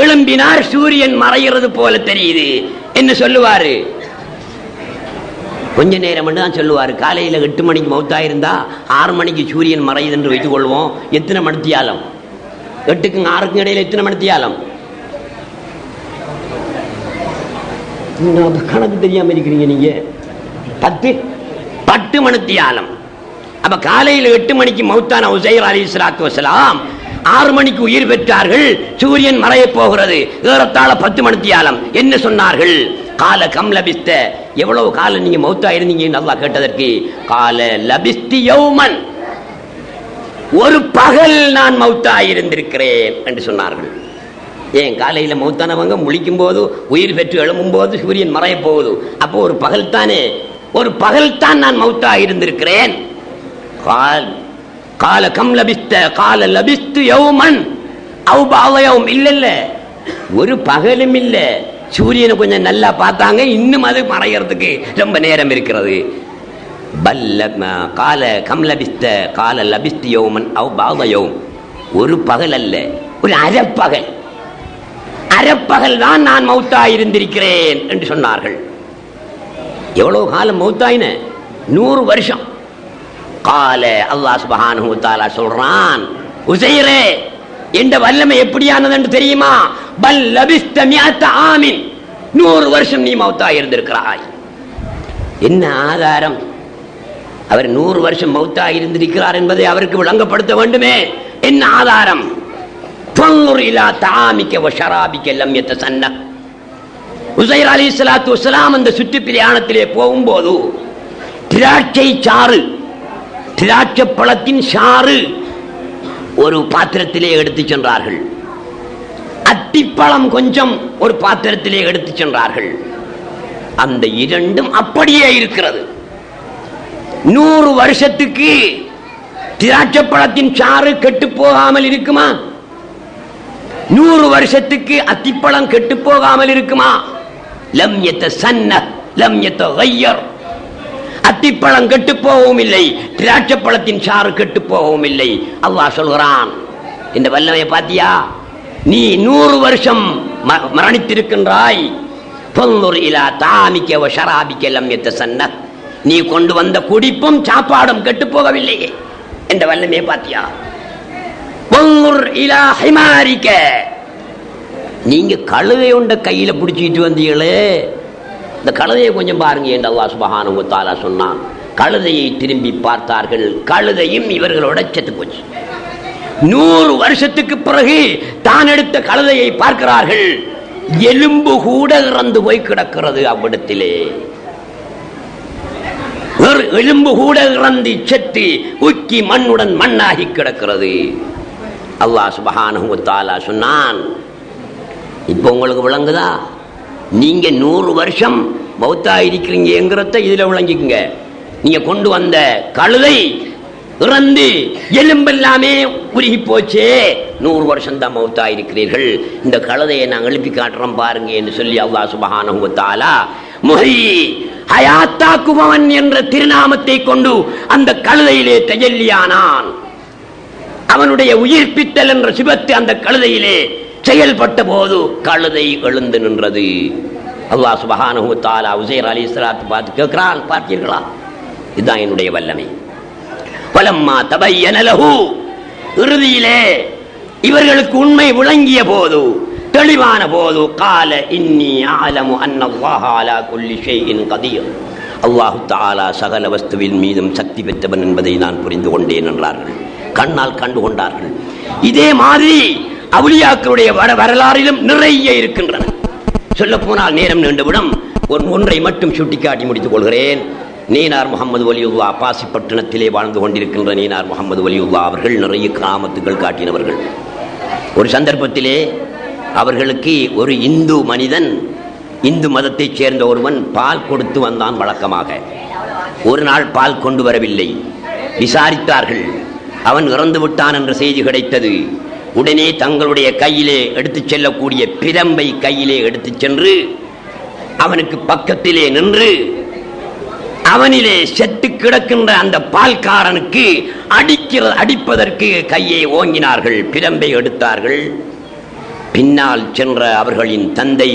எழும்பினார். சூரியன் மறைகிறது போல தெரியுது. என்ன சொல்லுவாரு? கொஞ்ச நேரம் தான் சொல்லுவாரு. காலையில 8 மணிக்கு மௌத்தாயிருந்தா 6 மணிக்கு சூரியன் மறையுது என்று வைத்துக் கொள்வோம். எத்தனை மணித்தியாலம்? 8க்கும் 6க்கும் இடையில எத்தனை மணித்தியாலம்? கணக்கு தெரியாம இருக்கிறீங்க நீங்க. 10 மணித்தியாலம். அப்ப காலையில் 8 மணிக்கு மௌத்தான உசைர் அலைஹிஸ்ஸலாத்து வஸலாம் 6 மணிக்கு உயிர் பெற்றார்கள். சூரியன் மறைய போகிறது. ஏறத்தாழ 10 மணித்தியாலம். என்ன சொன்னார்கள்? கால கம் லபிஸ்த, எவ்வளவு காலம் நீங்க மௌத்தா இருந்தீங்கன்னு அல்லாஹ் கேட்டதற்கு, கால லபிஸ்தி யௌமன், ஒரு பகல் நான் மௌத்தா இருந்திருக்கிறேன் என்று சொன்னார்கள். ஏன் காலையில மௌத்தானவங்க முழிக்கும் போது உயிர் பெற்று எழும்பும் போது சூரியன் மறைய போகுது. அப்போ ஒரு பகல் தானே, ஒரு பகல் தான் நான் மௌத்தா இருந்திருக்கிறேன். கால கம் லபிஸ்த, கால லபிஸ்து யௌமன் அவ் பஅத யௌம், இல்ல ஒரு பகலும் இல்ல. சூரியனை கொஞ்சம் நல்லா பார்த்தாங்க, இன்னும் அது மறைகிறதுக்கு ரொம்ப நேரம் இருக்கிறது. கால கம் லபிஸ்த, கால லபிஸ்து யௌமன் அவ் பஅத யௌம், ஒரு பகல் அல்ல, ஒரு அரைப்பகல். அரைப்பகல் தான் நான் மௌத்தா இருந்திருக்கிறேன் என்று சொன்னார்கள். எவ்வளவு காலம் மௌத்தாயின? 100 வருஷம். கால அல்லாஹ் சுப்ஹானஹு வ தஆலா சொல்றான், உசைரே என்ற வல்லமை எப்படியானது என்று தெரியுமா? பல் லபிஸ்த மிஅத ஆமின், 100 வருஷம் நீ மௌத்தா இருந்திருக்கிறாய். என்ன ஆதாரம்? அவர் 100 வருஷம் மௌத்தா இருந்திருக்கிறார் என்பதை அவருக்கு விளங்கப்படுத்த வேண்டுமே. என்ன ஆதாரம்? ஃபன்ظுர் இலா தஆமிக வ ஷராபிக லம் யதஸன்ன. உசைர் அலைஹிஸ்ஸலாத்து வஸலாம் அந்த சுற்றுப்பிரயாணத்திலே போகும்போது திராட்சை சாறு, திராட்சை பழத்தின் சாறு ஒரு பாத்திரத்திலே எடுத்து சென்றார்கள். அத்திப்பழம் கொஞ்சம் ஒரு பாத்திரத்திலே எடுத்து சென்றார்கள். அந்த இரண்டும் அப்படியே இருக்கிறது. 100 வருஷத்துக்கு திராட்சை பழத்தின் சாறு கெட்டு போகாமல் இருக்குமா? 100 வருஷத்துக்கு அத்திப்பழம் கெட்டு போகாமல் இருக்குமா? லம் யதஸன்ன லம் யதகய்யர். அத்திப்பழம் கெட்டு போகவும் இல்லை, திராட்சை பழத்தின் சாறு கெட்டு போகவும் இல்லை. அல்லாஹ் சொல்கிறான், இந்த வல்லமையை பாத்தியா? நீ 100 வருஷம் மரணித்திருக்கின்றாய். ஃபன்ظுர் இலா தஆமிக வ ஷராபிக லம் யதஸன்ன. நீ கொண்டு வந்த குடிப்பும் சாப்பாடும் கெட்டு போகவில்லையே. இந்த வல்லமையை பாத்தியா? ஃபன்ظுர் இலா ஹிமாரிக, நீங்க கழுதை உண்ட கையில பிடிச்சிட்டு வந்தீங்களே, இந்த கழுதையை கொஞ்சம் பாருங்க என்று அல்லாஹ் சுப்ஹானஹு வ தஆலா சொன்னான். கழுதையை திரும்பி பார்த்தார்கள். கழுதையும் இவர்களோட செத்து போச்சு. 100 வருஷத்துக்கு பிறகு தான் எடுத்த கழுதையை பார்க்கிறார்கள். எலும்பு கூட இறந்து போய் கிடக்கிறது. அவ்விடத்திலே எலும்பு கூட இறந்து செத்து உக்கி மண்ணுடன் மண்ணாகி கிடக்கிறது. அல்லாஹ் சுப்ஹானஹு வ தஆலா சொன்னான், இப்போ உங்களுக்கு விளங்குதா? நீங்க 100 வருஷம் மௌத்தா இருக்கிறீங்கிறத இதுல விளங்கிக்குங்க. நீங்க கொண்டு வந்த கழுதை இறந்து எலும்பெல்லாமே உருகி போச்சே, 100 வருஷம் தான் மௌத்தா இருக்கிறீர்கள். இந்த கழுதையை நான் எழுப்பி காட்டுறோம் பாருங்க என்று சொல்லி அல்லாஹ் சுப்ஹானஹு வ தஆலா முஹ்யி ஹயாத்தாக்குபவன் என்ற திருநாமத்தை கொண்டு அந்த கழுதையிலே தஜல்லியானான். அவனுடைய உயிர்ப்பித்தல் என்ற சிவத்து அந்த கழுதையிலே செயல்பட்ட போது கழுதை எழுந்து நின்றது. அல்லாஹ் சுப்ஹானஹு வ தஆலா உஸைர் அலைஹிஸ்ஸலாத்து பார்த்து கேட்கிறான், பார்த்தீர்களா? இதுதான் என்னுடைய வல்லமை. வலம்மா தபய்யன லஹு, இறுதியிலே இவர்களுக்கு உண்மை விளங்கிய போது, தெளிவான போது, கால இன்னி அஅலமு அன்னல்லாஹ அலா குல்லி ஷைஇன் கதீர், அல்லாஹ் தஆலா சகல வஸ்துவின் மீதும் சக்தி பெற்றவன் என்பதை நான் புரிந்து கொண்டேன் என்றார்கள். கண்ணால் கண்டு கொண்டார்கள். இதே மாதிரி அவுலியாக்களுடைய வரலாறிலும் நிறைய இருக்கின்றன. சொல்ல போனால் நேரம் நீண்டுவிடும். ஒன்றை மட்டும் சுட்டிக்காட்டி முடித்துக் கொள்கிறேன். நீனார் முகமது வலியுல்லா, பாசிப்பட்டினத்திலே வாழ்ந்து கொண்டிருக்கின்ற நீனார் முகமது வலியுல்லா அவர்கள் நிறைய கிராமத்துகள் காட்டினவர்கள். ஒரு சந்தர்ப்பத்திலே அவர்களுக்கு ஒரு இந்து மனிதன் இந்து மதத்தைச் சேர்ந்த ஒருவன் பால் கொடுத்து வந்தான் வழக்கமாக. ஒரு நாள் பால் கொண்டு வரவில்லை. விசாரித்தார்கள். அவன் இறந்து விட்டான் என்ற செய்தி கிடைத்தது. உடனே தங்களுடைய கையிலே எடுத்துச் செல்லக்கூடிய பிரம்பை கையிலே எடுத்துச் சென்று அவனுக்கு பக்கத்திலே நின்று அவனிலே செத்து கிடக்கின்ற அந்த பால்காரனுக்கு அடிப்பதற்கு கையை ஓங்கினார்கள். பிரம்பை எடுத்தார்கள். பின்னால் சென்ற அவர்களின் தந்தை,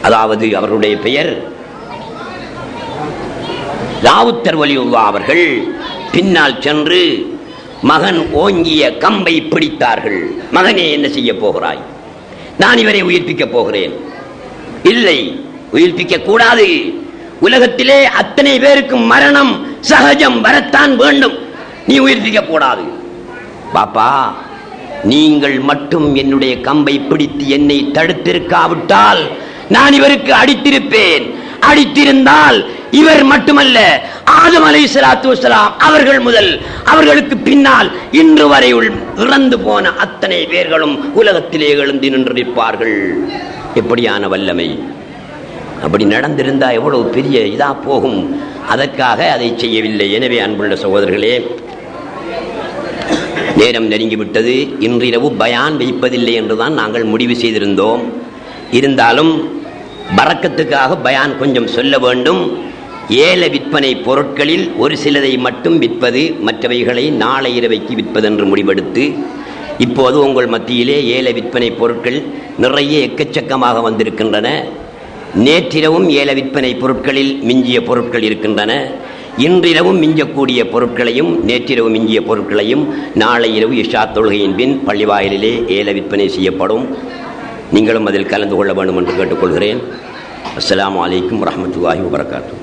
அதாவது அவருடைய பெயர் ராவுத்தர் வலியுல்லா அவர்கள், பின்னால் சென்று மகன் ஓங்கிய கம்பை பிடித்தார்கள். மகனே, என்ன செய்ய போகிறாய்? நான் இவரை உயிர்ப்பிக்கப் போகிறேன். இல்லை, உயிர்ப்பிக்க கூடாது. உலகத்திலே அத்தனை பேருக்கும் மரணம் சகஜம், வரத்தான் வேண்டும். நீ உயிர்ப்பிக்க கூடாது. பாப்பா, நீங்கள் மட்டும் என்னுடைய கம்பை பிடித்து என்னை தடுத்திருக்காவிட்டால் நான் இவருக்கு அடித்திருப்பேன். அடித்திருந்தால் இவர் மட்டுமல்ல, ஆதம் அலைஹிஸ்ஸலாத்து வஸ்ஸலாம் அவர்கள் முதல் அவர்களுக்கு பின்னால் இன்று வரை இறந்து போன அத்தனை பேர்களும் உலகத்திலே எழுந்து நின்றிருப்பார்கள். எப்படியான வல்லமை! அப்படி நடந்திருந்தா எவ்வளவு பெரிய இதா போகும். அதற்காக அதை செய்யவில்லை. எனவே அன்புள்ள சகோதரர்களே, நேரம் நெருங்கிவிட்டது. இன்றிரவு பயான் வைப்பதில்லை என்றுதான் நாங்கள் முடிவு செய்திருந்தோம். இருந்தாலும் பரக்கத்துக்காக பயான் கொஞ்சம் சொல்ல வேண்டும். ஏல விற்பனை பொருட்களில் ஒரு சிலதை மட்டும் விற்பது, மற்றவைகளை நாளை இரவைக்கு விற்பதென்று முடிவெடுத்து இப்போது உங்கள் மத்தியிலே ஏல விற்பனை பொருட்கள் நிறைய எக்கச்சக்கமாக வந்திருக்கின்றன. நேற்றிரவும் ஏல விற்பனை பொருட்களில் மிஞ்சிய பொருட்கள் இருக்கின்றன. இன்றிரவும் மிஞ்சக்கூடிய பொருட்களையும் நேற்றிரவு மிஞ்சிய பொருட்களையும் நாளை இரவு இஷா தொழுகையின் பின் பள்ளிவாயிலே ஏல விற்பனை செய்யப்படும். நீங்களும் அதில் கலந்து கொள்ள வேண்டும் என்று கேட்டுக்கொள்கிறேன். அஸ்ஸலாமு அலைக்கும் வரஹ்மத்துல்லாஹி வபரகாத்துஹு.